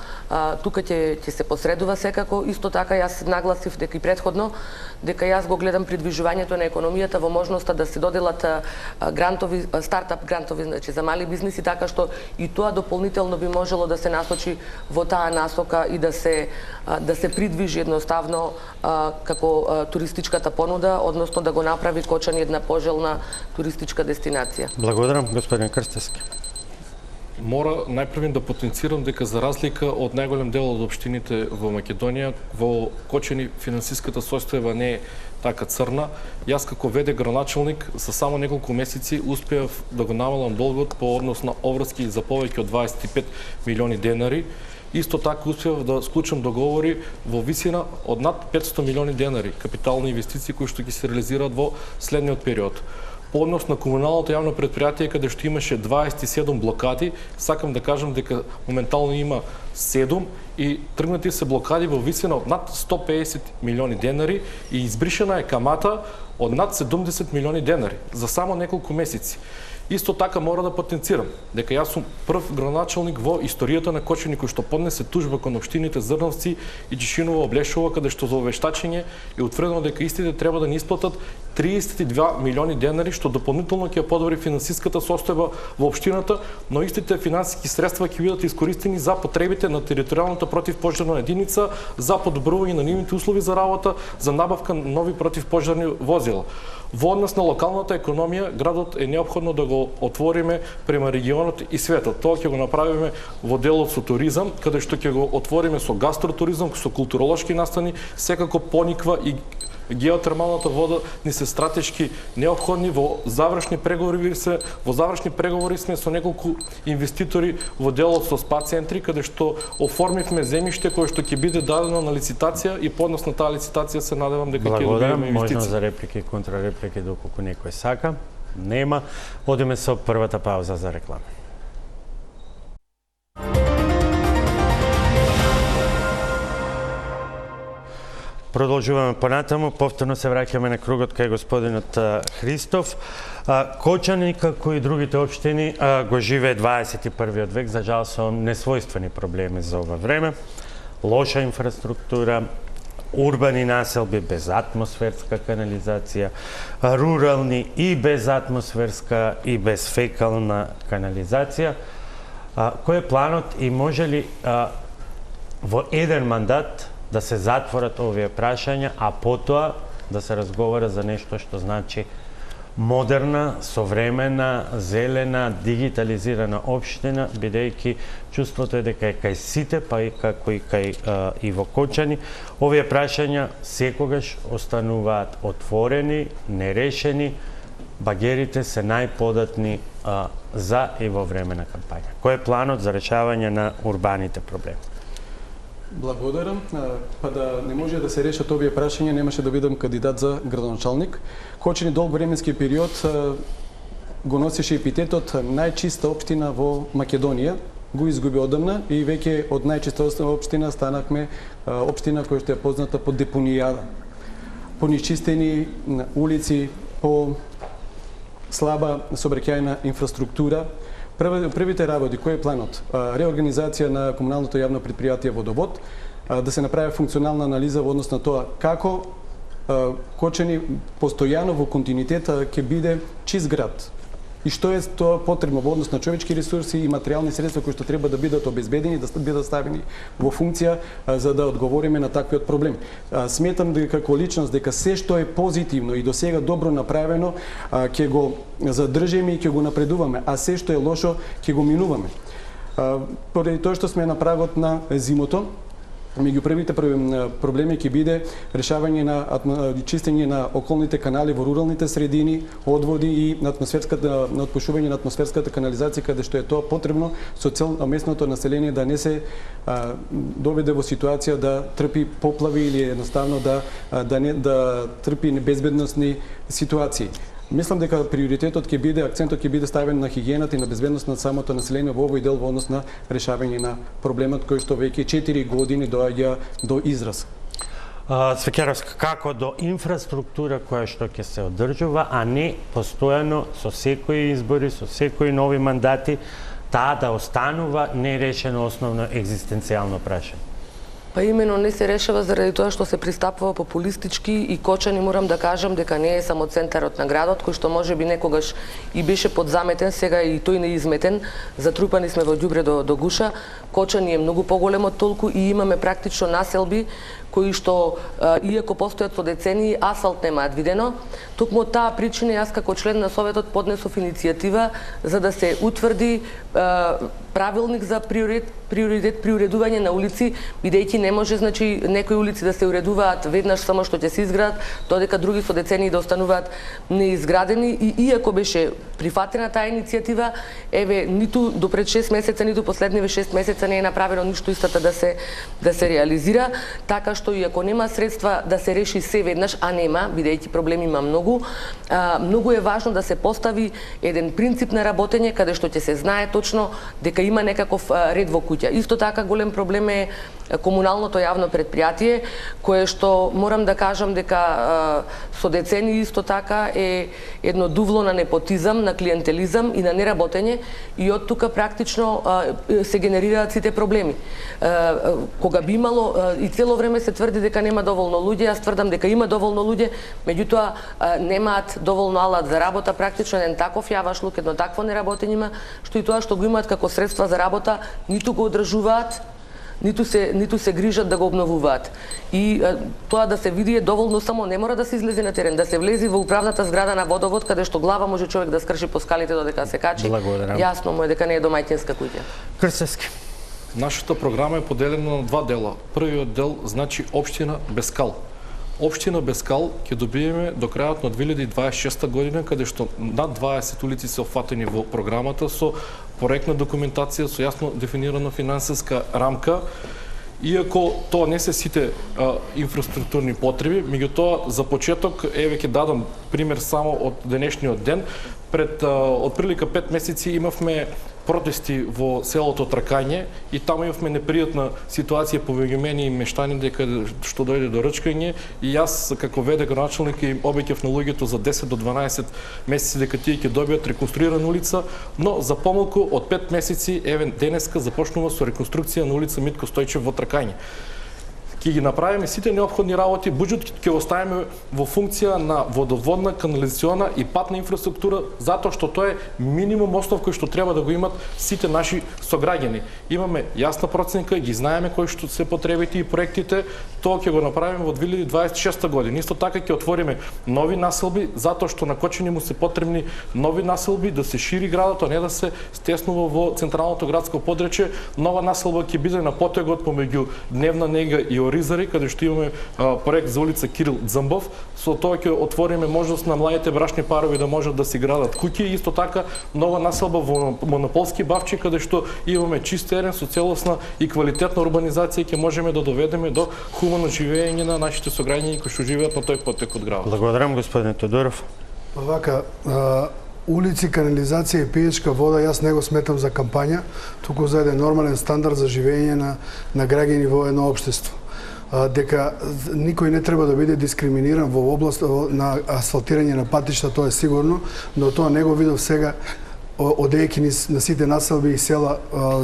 тука ќе се посредува секако. Исто така јас нагласив дека и претходно дека јас го гледам придвижувањето на економијата во можноста да се доделат грантови, стартап грантови, значи за мали бизниси, така што и тоа дополнително би можело да се насочи во таа насока и да се придвижи едноставно како туристичката понуда, односно да го направи Кочани една пожелна туристичка дестинација. Благодарам, господин Крстевски. Мора најпрвен да потенцирам дека за разлика од најголем дел од општините во Македонија, во Кочани финансиската состојба не е така црна. Јас како ВД градоначелник за само неколку месеци успеав да го намалам долгот по однос на обврски за повеќе од 25 милиони денари. Исто така успеав да склучам договори во висина од над 500 милиони денари капитални инвестиции кои што ќе се реализираат во следниот период. По однос на комуналното јавно предпријатие каде што имаше 27 блокади, сакам да кажам дека моментално има 7 и тргнати се блокади во висина од над 150 милиони денари и избришена е камата од над 70 милиони денари за само неколку месеци. Исто така мора да потенцирам дека јас сум прв градоначелник во историјата на Кочани кој што поднесе тужба кон општините Зрновци и Џишиново, Облешово, каде што за овештачење е утврдено дека истите треба да ни исплатат 32 милиони денари, што дополнително ќе подобри финансиската состојба во општината, но истите финансиски средства ќе бидат искористени за потребите на територијалната противпожарна единица, за подобрување на нивните услови за работа, за набавка на нови противпожарни возила. Во однос на локалната економија, градот е неопходно да го отвориме према регионот и светот. Тоа ќе го направиме во делот со туризам, каде што ќе го отвориме со гастротуризам, со културолошки настани, секако пониква и геотермалната вода ни се стратешки неопходни. Во завршни преговори сме со неколку инвеститори во делот со спа центри, каде што оформивме земјиште кое што ќе биде дадено на лицитација и по однос на таа лицитација се надевам дека ќе добиеме инвестиции. Можно за реплики и контрареплики доколку некој сака. Нема. Одиме со првата пауза за реклама. Продолжуваме понатаму, повторно се враќаме на кругот кај господинот Христов. Кочани, како и другите општини, го живее 21. век, за жал со несвојствени проблеми за ова време. Лоша инфраструктура, урбани населби без атмосферска канализација, рурални и без атмосферска и без фекална канализација. Кој е планот и може ли во еден мандат да се затворат овие прашања, а потоа да се разговара за нешто што значи модерна, современа, зелена, дигитализирана општина, бидејќи чувството е дека е кај сите, па и како и кај Иво Кочани, овие прашања секогаш остануваат отворени, нерешени, багерите се најподатни за и во време на кампања. Кој е планот за решавање на урбаните проблеми? Благодарам. Па да не може да се решат овие прашања, немаше да бидам кандидат за градоначалник. Кочани долг временски период го носеше епитетот најчиста општина во Македонија. Го изгуби одамна и веќе од најчиста општина станахме општина која што е позната по депонијада. По нечистени улици, по слаба сообраќајна инфраструктура. Првите работи, кој е планот? Реорганизација на комуналното јавно предпријатие Водовод, да се направи функционална анализа во однос на тоа како Кочани постојано во континуитет ќе биде чист град. И што е тоа потребно во однос на човечки ресурси и материјални средства кои што треба да бидат обезбедени, да бидат ставени во функција за да одговориме на таквиот проблем. Сметам дека како личност дека се што е позитивно и досега добро направено ќе го задржиме и ќе го напредуваме, а се што е лошо ќе го минуваме. Поради тоа што сме на прагот на зимото, меѓу првите проблеми ќе биде решавање на чистење на околните канали во руралните средини, одводи и на отпушување на атмосферската канализација каде што е тоа потребно со цел местното население да не се доведе во ситуација да трпи поплави или едноставно да трпи безбедносни ситуации. Мислам дека приоритетот ќе биде, акцентот ќе биде ставен на хигиената и на безбедност на самото население во овој дел во однос на решавање на проблемот кој што веќе 4 години доаѓа до израз. Цвеќаровска, како до инфраструктура која што ќе се одржува, а не постојано со секои избори, со секои нови мандати, таа да останува нерешено основно екзистенцијално прашање? Па имено не се решава заради тоа што се пристапува популистички и Кочани морам да кажам дека не е само центарот на градот, кој што можеби некогаш и беше подзаметен, сега и тој не изметен, затрупани сме во ѓубре до гуша. Кочани е многу поголем од толку и имаме практично населби кои што, иако постојат со децении, асфалт немаат видено. Токму од таа причина јас како член на Советот поднесов иницијатива за да се утврди правилник за приуредување на улици, бидејќи не може значи некои улици да се уредуваат веднаш само што ќе се изградат, додека други со децении да остануваат неизградени и иако беше прифатена таа иницијатива, еве ниту до пред 6 месеца, ниту последниве 6 месеца не е направено ништо истата да се реализира, така што иако нема средства да се реши се веднаш, а нема, бидејќи проблеми има многу, многу е важно да се постави еден принцип на работење каде што ќе се знае точно дека има некаков ред во куќа. Исто така голем проблем е комуналното јавно предпријатие, кое што морам да кажам дека со децени исто така е едно дувло на непотизам, на клиентелизам и на неработење и од тука практично се генерираат сите проблеми. Кога би имало и цело време се тврди дека нема доволно луѓе, јас тврдам дека има доволно луѓе, меѓутоа немаат доволно алат за работа, практично еден таков јавашлук, едно такво неработење има, што и тоа што го имаат како средства за работа, ниту го одржуваат, ниту се грижат да го обновуваат. И тоа да се види е доволно, само не мора да се излезе на терен, да се влези во управната зграда на Водовод, каде што глава може човек да скрши по скалите додека се качи. Благодарам. Јасно му е дека не е домаќинска куќа. Крстевски. Нашата програма е поделена на два дела. Првиот дел значи општина без кал. Општина без кал ќе добиеме до крајот на 2026 година, каде што над 20 улици се офатени во програмата со проектна документација, со јасно дефинирана финансиска рамка. Иако тоа не се сите инфраструктурни потреби, меѓутоа за почеток, еве ќе дадам пример само од денешниот ден. Пред отприлика 5 месеци имавме протести во селото Тракање и таму имавме непријатна ситуација помеѓу мене и мештани дека што дојде до рчкање и јас како ВД градоначалник им обеќав на луѓето за 10 до 12 месеци дека тие ќе добијат реконструирана улица, но за помалку од 5 месеци еве денеска започнува со реконструкција на улица Митко Стојчев во Тракање. ќе ги направиме сите неопходни работи, буџетот ќе го ставиме во функција на водоводна, канализациона и патна инфраструктура, затоа што тоа е минимум основ кој што треба да го имат сите наши сограѓани. Имаме јасна проценка, ги знаеме кои што се потребите и проектите, тоа ќе го направиме во 2026 година. Исто така ќе отвориме нови населби, затоа што на Кочани му се потребни нови населби, да се шири градот, а не да се стеснува во централното градско подречје. Нова населба ќе биде на потегот помеѓу Дневна Нега и Оризари, каде што имаме проект за улица Кирил Дзамбов. Со тоа ќе отвориме можност на младите брачни парови да можат да си градат куќи. Исто така нова населба во Монополски Бавчи, каде што имаме чист терен со целосна и квалитетна урбанизација, ќе можеме да доведеме до хумано живење на нашите сограѓани кои што живеат на тој потек од градот. Благодарам, господине Тодоров. Вака, улици, канализација и пиечка вода, јас не го сметам за кампања, туку за еден нормален стандард за живење на граѓани во едно општество. Дека никој не треба да биде дискриминиран во област на асфалтирање на патишта, тоа е сигурно, но тоа не го видов сега одејќи на сите населби и села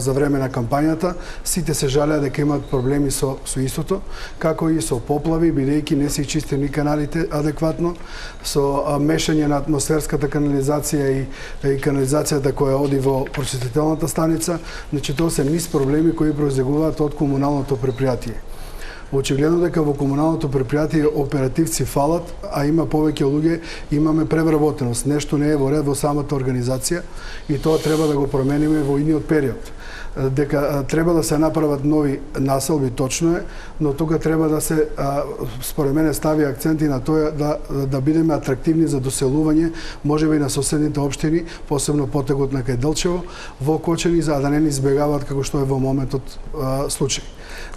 за време на кампањата. Сите се жалеа дека имаат проблеми со истото, како и со поплави, бидејќи не се чистени каналите адекватно, со мешање на атмосферската канализација и канализацијата која оди во прочистителната станица. Значи тоа се низ проблеми кои произлегуваат од комуналното предпријатие. Очигледно дека во комуналното предпријатие оперативци фалат, а има повеќе луѓе, имаме превработеност. Нешто не е во ред во самата организација и тоа треба да го промениме во идниот период. Дека треба да се направат нови населби, точно е, но тука треба да се, според мене, стави акценти на тоа да бидеме атрактивни за доселување, можеби и на соседните општини, посебно потегот на кај Делчево, во Кочани, за да не ни избегаваат како што е во моментот случај.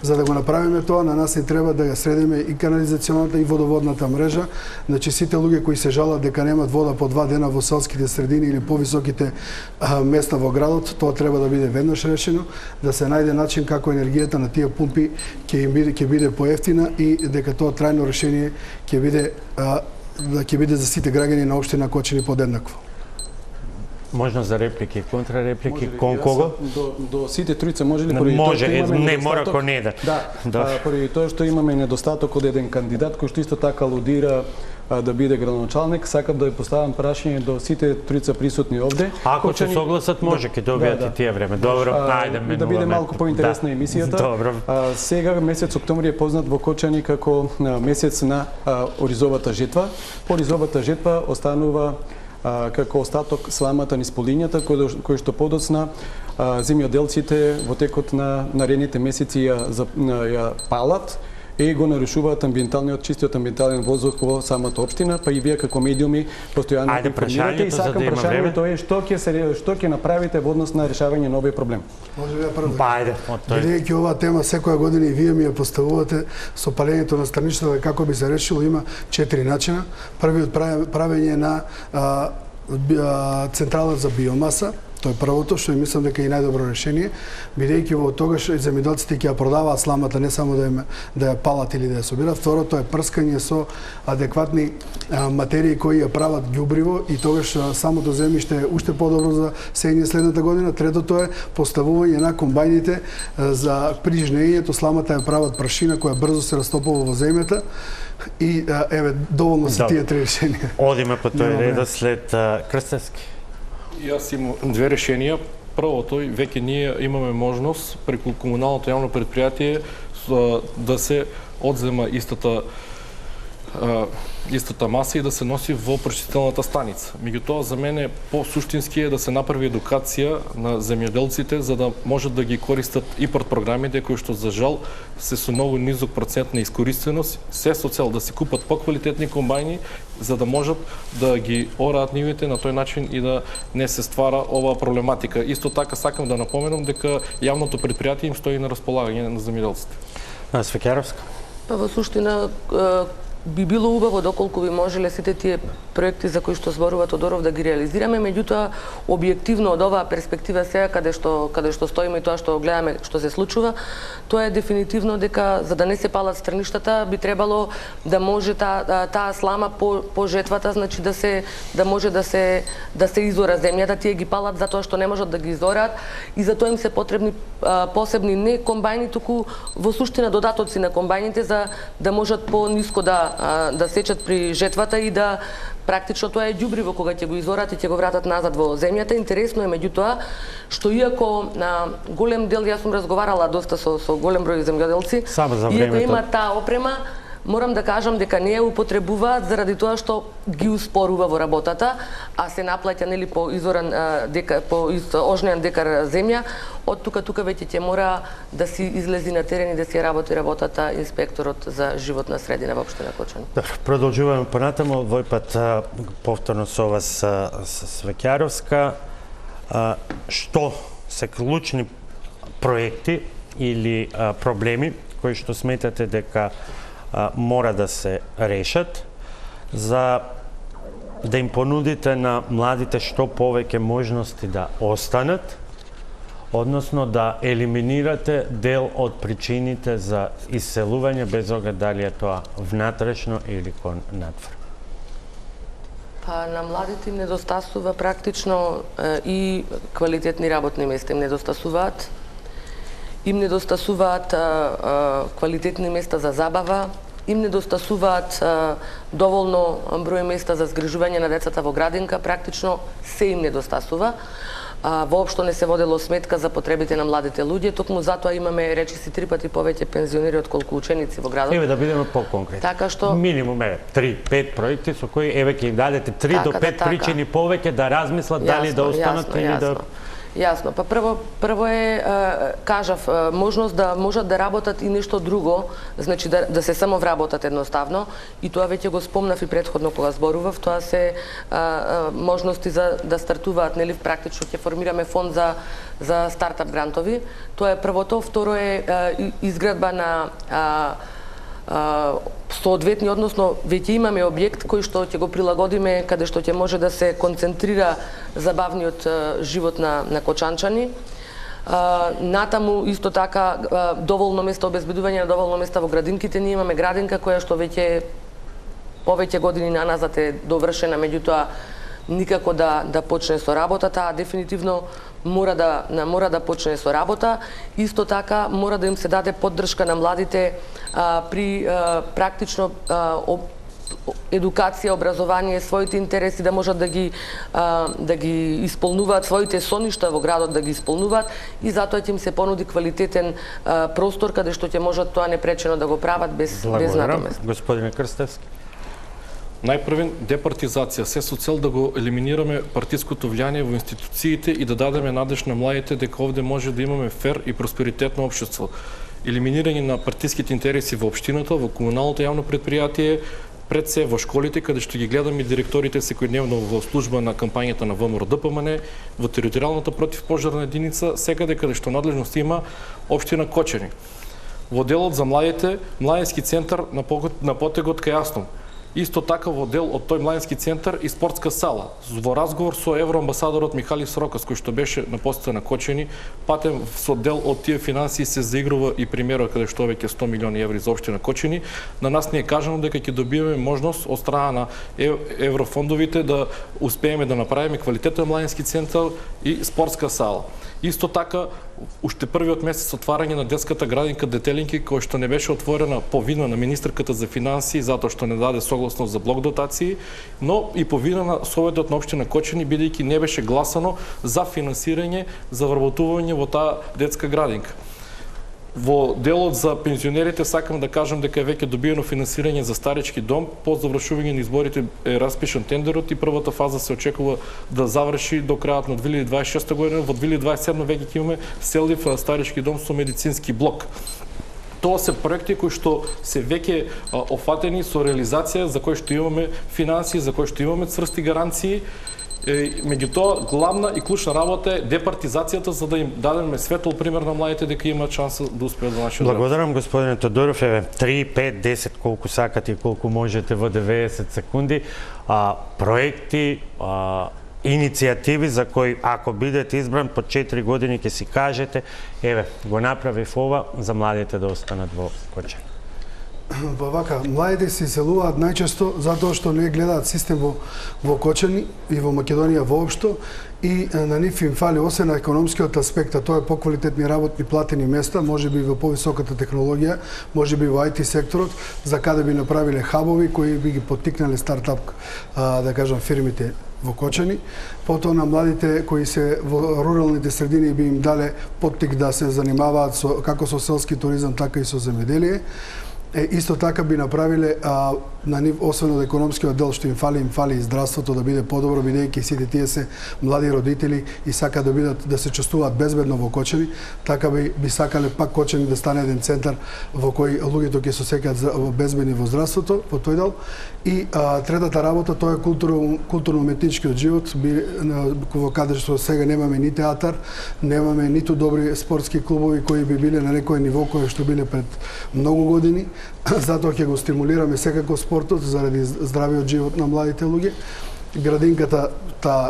За да го направиме тоа, на нас ни треба да ја средиме и канализационата и водоводната мрежа. Значи сите луѓе кои се жалат дека немаат вода по 2 дена во селските средини или повисоките места во градот, тоа треба да биде веднаш решено, да се најде начин како енергијата на тие пумпи ќе биде поевтина и дека тоа трајно решение ќе биде за сите граѓани на општина Кочани подеднакво. Можно за реплики, контрареплики, кон кого? До сите тројца може ли? Може, не мора кон еден. Да, поради тоа што имаме недостаток од еден кандидат кој што исто така алудира да биде градоначалник, сакам да ја поставам прашање до сите тројца присутни овде. Ако се согласат, може ќе добијат и тие време. Добро, ајде менуваме. Да биде малку поинтересна емисијата. Добро. Сега месец октомври е познат во Кочани како месец на оризовата жетва. Оризовата жетва останува како остаток сламата низ полињата, кој што подоцна земјоделците во текот на наредните месеци ја палат и го нарушуваат чистиот амбиентален воздух во самата општина, па и вие како медиуми постојано информирате и сакам прашањето е што ќе направите во однос на решавање на овој проблем. Може би ја прво. Ајде. Бидејќи оваа тема секоја година и вие ми ја поставувате со палењето на станичната како би се решило, има 4 начина. Првиот правење на централа за биомаса. Тоа е првото, што мислам дека е најдобро решение, бидејќи во тогаш земјоделците ќе ја продаваат сламата, не само да ја палат или да ја собираат. Второто е прскање со адекватни материи кои ја прават ѓубриво и тогаш самото земјиште е уште подобро за сење следната година. Третото е поставување на комбајните за при жнењето. Сламата ја прават прашина која брзо се растопува во земјата. И еве, доволно се тие 3 решенија. Одиме по тој редослед. Крстевски. Јас имам 2 решенија. Првото, веќе ние имаме можност преку комуналното јавно предпријатие да се одзема истата маса и да се носи во прочистителната станица. Меѓутоа, за мене по-суштински е да се направи едукација на земјоделците за да можат да ги користат ИПАРТ програмите кои што за жал се со многу низок процент на искористеност, се со цел да се купат поквалитетни комбајни за да можат да ги ораат нивите на тој начин и да не се ствара оваа проблематика. Исто така сакам да напоменам дека јавното предпријатие им стои на располагање на земјоделците. Свекеровска. Па во суштина би било убаво доколку би можеле сите тие проекти за кои што зборува Тодоров да ги реализираме, меѓутоа објективно од оваа перспектива сега каде што стоиме и тоа што гледаме што се случува, тоа е дефинитивно дека за да не се палат страништата би требало да може таа слама по жетвата, значи да може да се изора земјата, тие ги палат затоа што не можат да ги изораат и затоа им се потребни посебни не комбајни, туку во суштина додатоци на комбајните за да можат по-ниско да сечат при жетвата и да практично тоа е ѓубриво кога ќе го изорат и ќе го вратат назад во земјата. Интересно е меѓутоа што иако на голем дел, јас сум разговарала доста со голем број земјоделци, иако има таа опрема, морам да кажам дека не ја употребуваат заради тоа што ги успорува во работата, а се наплаќа нели по изоран по ожнеан декар земја, од тука веќе ќе мора да си излези на терен и да си работи работата инспекторот за животна средина во општина Кочани. Продолжуваме понатаму, овој пат повторно со вас Свеќаровска. Што се клучни проекти или проблеми кои што сметате дека мора да се решат за да им понудите на младите што повеќе можности да останат, односно да елиминирате дел од причините за иселување, без оглед дали е тоа внатрешно или кон надвор? Па на младите им недостасува практично и квалитетни работни места, им недостасуваат квалитетни места за забава, им недостасуваат доволно број места за згрижување на децата во градинка, практично се им недостасува. Воопшто не се водело сметка за потребите на младите луѓе, токму затоа имаме речиси 3 пати повеќе пензионери отколку ученици во градот. Еве да бидеме по-конкретни. Така што минимум 3-5 проекти со кои еве ќе им дадете 3 до 5 причини повеќе да размислат дали да останат или да. Јасно. Па прво е, кажав, можност да можат да работат и нешто друго, значи да се само вработат едноставно, и тоа веќе го спомнав и претходно кога зборував, тоа се можности за да стартуваат, нели, практично ќе формираме фонд за стартап грантови. Тоа е првото, второ е изградба на соодветни, односно веќе имаме објект кој што ќе го прилагодиме, каде што ќе може да се концентрира забавниот живот на кочанчани. Натаму исто така доволно место, обезбедување на доволно места во градинките. Ние имаме градинка која што веќе повеќе години наназад е довршена, меѓутоа никако да почне со работата, а дефинитивно мора да почне со работа. Исто така мора да им се даде поддршка на младите при практично едукација, образование, своите интереси да можат да ги исполнуваат, своите соништа во градот да ги исполнуваат, и затоа ќе им се понуди квалитетен простор каде што ќе можат тоа непречено да го прават без надомест. Господине Крстевски. Најпрвен, департизација, се со цел да го елиминираме партиското влијание во институциите и да дадеме надеж на младите дека овде може да имаме фер и просперитетно општество. Елиминирање на партиските интереси во општината, во комуналното јавно предпријатие, пред се во школите, каде што ги гледаме директорите секојдневно во служба на кампањата на ВМРО ДПМН, во територијалната противпожарна единица, секаде каде што надлежност има општина Кочани. Во делот за младите, младински центар на потегот кај Јаснум. Исто така во дел од тој младински центар и спортска сала. Во разговор со евроамбасадорот Михали Срокас, кој што беше на посета на Кочани, патем со дел од тие финансии се заигрува и примерот каде што веќе 100 милиони еври за општина Кочани. На нас ни е кажано дека ќе добиеме можност од страна на еврофондовите да успееме да направиме квалитетен младински центар и спортска сала. Исто така, уште првиот месец отварање на детската градинка Детелинки, која што не беше отворена по вина на министерката за финансии, затоа што не даде согласност за блок дотации, но и по вина на Советот на општина Кочани, бидејќи не беше гласано за финансирање за вработување во таа детска градинка. Во делот за пензионерите сакам да кажам дека е веќе добиено финансирање за старички дом. По завршување на изборите е распишан тендерот и првата фаза се очекува да заврши до крајот на 2026 година. Во 2027 веќе ќе имаме селив старички дом со медицински блок. Тоа се проекти кои што се веќе офатени со реализација, за кои што имаме финансии, за кои што имаме цврсти гаранции. Меѓутоа, главна и клучна работа е департизацијата, за да им дадеме светол пример на младите дека имаат шанса да успеат во нашиот град. Благодарам, господине Тодоров. Еве, 3, 5, 10, колку сакате и колку можете во 90 секунди. Проекти, иницијативи за кои, ако бидете избран по 4 години, ќе си кажете, еве, го направив ова за младите да останат во Кочани. Па вака, младите се иселуваат најчесто затоа што не гледаат систем во Кочани и во Македонија воопшто, и на нив им фали, освен на економскиот аспект, а тоа е поквалитетни работни платени места, можеби во повисоката технологија, можеби во IT секторот, за каде би направиле хабови кои би ги поттикнале стартап, да кажам, фирмите во Кочани. Потоа на младите кои се во руралните средини би им дале поттик да се занимаваат како со селски туризам, така и со земјоделие. Исто така би направиле на нив, освен од економскиот дел што им фали и здравството да биде подобро, бидејќи сите тие се млади родители и сакаат да се чувствуваат безбедно во Кочани, така би сакале пак Кочани да стане еден центар во кој луѓето ќе се осеќаат безбедни во здравството, во тој дел. И третата работа, тоа е културно-уметничкиот живот, во каде што сега немаме ни театар, немаме ниту добри спортски клубови кои би биле на некој ниво кој што биле пред многу години. Затоа ќе го стимулираме секако спортот заради здравиот живот на младите луѓе. Градинката,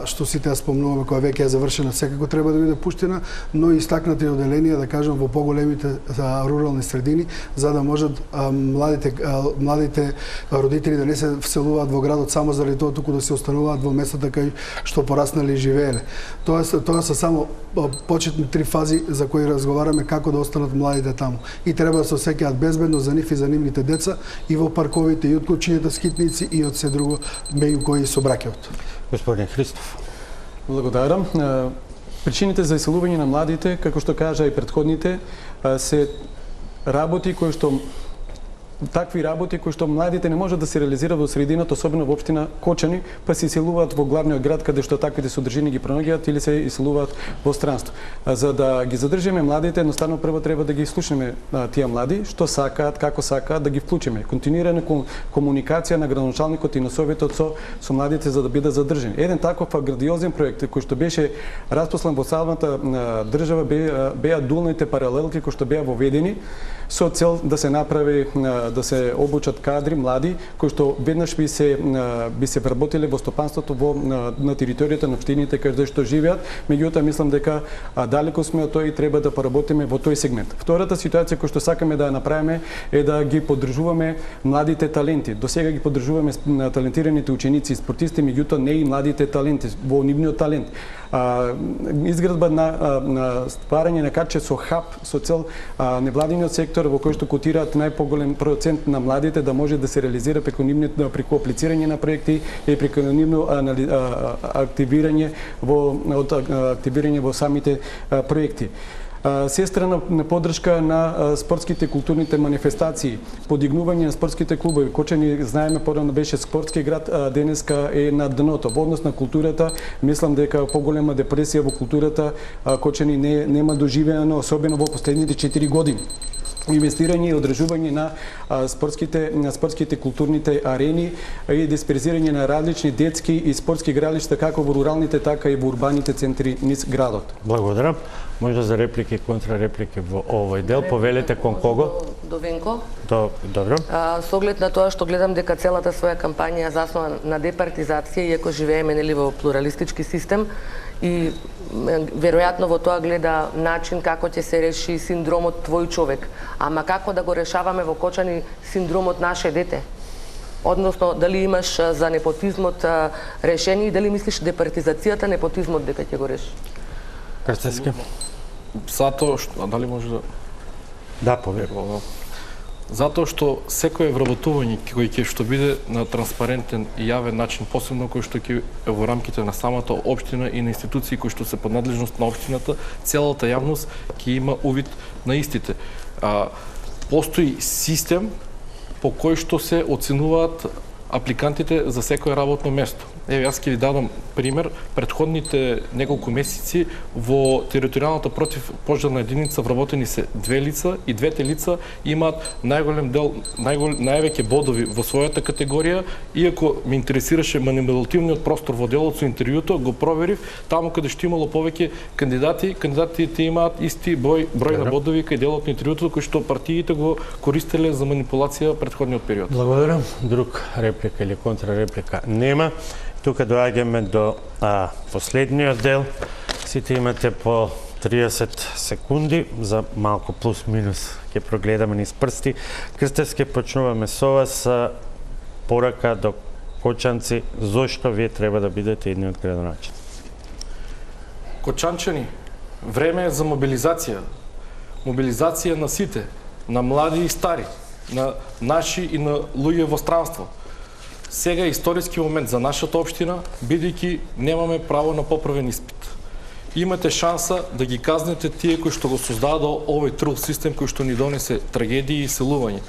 што сите ја спомнуваме, која веќе е завршена, секако треба да биде пуштена, но и истакнати оделенија, да кажам, во поголемите рурални средини, за да можат младите родители да не се вселуваат во градот само заради тоа, туку да се остануваат во местата кај што пораснали и живееле. Тоа се само почетни 3 фази за кои разговараме како да останат младите таму. И треба да се осеќаат безбедно за нив и за нивните деца и во парковите, и од кучињата скитници, и од се друго меѓу кои сообраќајот. Господин Христов. Благодарам. Причините за иселување на младите, како што кажа и предходните, се такви работи кои што младите не можат да се реализираат во средината, особено во општина Кочани, па се иселуваат во главниот град каде што таквите содржини ги пронаѓаат или се иселуваат во странство. За да ги задржиме младите, едноставно прво треба да ги слушнеме тие млади, што сакаат, како сакаат, да ги вклучиме. Континуирана комуникација на градоначалникот и на советот со младите за да бидат задржани. Еден таков грандиозен проект кој што беше распослан во самата држава беа дуалните паралелки кои што беа воведени со цел да се направи, да се обучат кадри млади кои што веднаш би се вработиле во стопанството на територијата на општините каде што живеат. Меѓутоа мислам дека далеко сме од тоа и треба да поработиме во тој сегмент. Втората ситуација која што сакаме да ја направиме е да ги поддржуваме младите таленти. До сега ги поддржуваме талентираните ученици и спортисти, меѓутоа не и младите таленти во нивниот талент. Изградба на стварање на каче со хаб со цел невладиниот сектор во кој што котираат најповголем процент на младите да може да се реализира преку аплицирање на проекти и преку нивно активирање во самите проекти. Сестрана поддршка на спортските културните манифестации, подигнување на спортските клубови. Кочани, знаеме, порано беше спортски град, денеска е на дното. Во однос на културата, мислам дека поголема депресија во културата Кочани нема доживеано, особено во последните 4 години. Инвестирање и одржување на спортските културните арени и дисперзирање на различни детски и спортски игралишта како во руралните, така и во урбаните центри низ градот. Благодарам. Може за реплики и контрареплики во овој дел. Повелете кон кого? До Венко. Добро. Со оглед на тоа што гледам дека целата своја кампања е заснова на департизација, иако живееме нели во плуралистички систем, и веројатно во тоа гледа начин како ќе се реши синдромот твој човек. Ама како да го решаваме во Кочани синдромот наше дете? Односно, дали имаш за непотизмот решение и дали мислиш департизацијата непотизмот дека ќе го реши? Крстевски. Затоа што, дали може да... Да, повели. Затоа што секое вработување кој ќе што биде на транспарентен и јавен начин, посебно кој што ќе во рамките на самата општина и на институции кои што се под надлежност на општината, целата јавност ќе има увид на истите. Постои систем по кој што се оценуваат апликантите за секое работно место. Еве, јас ќе ви дадам пример. Предходните неколку месеци во територијалната противпожарна единица вработени се 2 лица и двете лица имаат најголем дел, највеќе бодови во својата категорија, иако ме интересираше манипулативниот простор во делот со интервјуто, го проверив, таму каде што имало повеќе кандидатите имаат исти број на бодови кај делот на интервјуто кој што партиите го користеле за манипулација предходниот период. Благодарам. Друг реплика или контрареплика нема. Тука доаѓаме до последниот дел. Сите имате по 30 секунди за малку плюс минус ќе прогледаме низ прсти. Крстевски, почнуваме со вас. Порака до Кочанци, зошто вие треба да бидете едни од градоначалници? Кочанчани, време е за мобилизација. Мобилизација на сите, на млади и стари, на наши и на луѓе во странство. Сега е историски момент за нашата општина, бидејќи немаме право на поправен испит. Имате шанса да ги казнете тие кои што го создадо овој трул систем кој што ни донесе трагедии и иселување.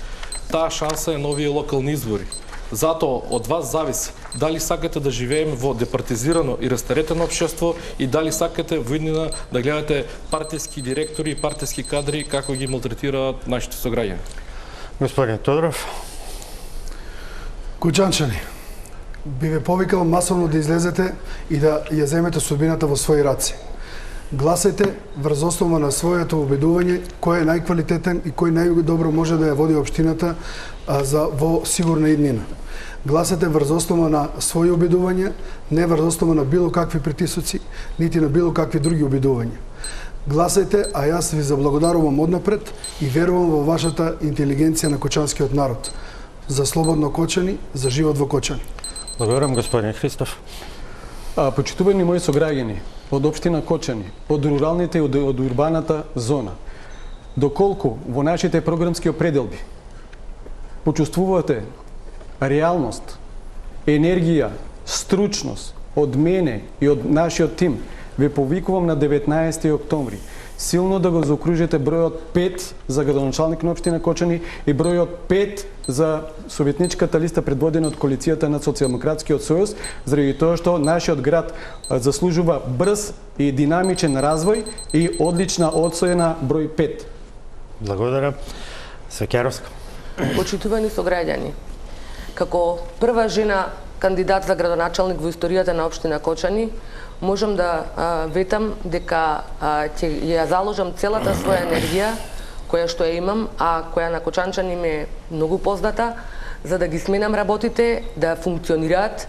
Таа шанса е новие локални избори. Затоа од вас зависи дали сакате да живееме во департизирано и растаретено општество и дали сакате во иднина да гледате партиски директори и партиски кадри како ги малтретираат нашите сограѓани. Господин Тодоров. Кучанчани, би ве повикал масовно да излезете и да ја земете судбината во своји раци. Гласајте врз основа на своето убедување кој е најквалитетен и кој најдобро може да ја води општината во сигурна иднина. Гласате врз основа на своји убедувања, не врз основа на било какви притисоци, нити на било какви други убедувања. Гласајте, а јас ви заблагодарувам однапред и верувам во вашата интелигенција на кочанскиот народ. За слободно Кочани, за живот во Кочани. Благодарам, господин Христов. Почитувани мои сограѓани од општина Кочани, од руралните и од урбаната зона, доколку во нашите програмски определби почувствувате реалност, енергија, стручност од мене и од нашиот тим, ве повикувам на 19 октомври силно да го заокружите бројот 5 за градоначалник на општина Кочани и бројот 5 за советничката листа предводена од коалицијата на Социјалдемократскиот сојуз, заради тоа што нашиот град заслужува брз и динамичен развој и одлична одсоена број 5. Благодарам. Свекеровска. Почитувани сограѓани, како прва жена кандидат за градоначалник во историјата на општина Кочани, можам да ветам дека ќе ја заложам целата своја енергија која што ја имам, а која на кочанчани ми е многу позната, за да ги сменам работите да функционираат,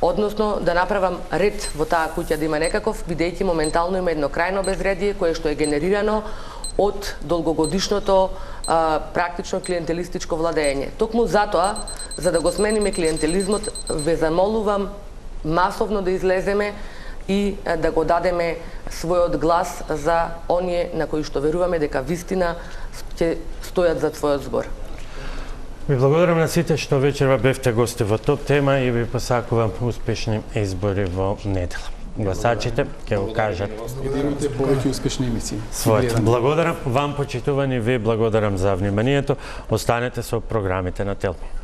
односно да направам ред во таа куќа, да има некаков, бидејќи моментално има едно крајно безредие кое што е генерирано од долгогодишното практично клиентелистичко владење. Токму затоа, за да го смениме клиентелизмот, ве замолувам масовно да излеземе и да го дадеме својот глас за оние на кои што веруваме дека вистина ќе стојат за својот збор. Ви благодарам на сите што вечерва бевте гости во Топ тема и ви посакувам успешни избори во недела. Гласачите ќе го кажат. Имате повеќе успешни емисии. Својот. Благодарам вам, почитувани, ви благодарам за вниманието. Останете со програмите на Телми.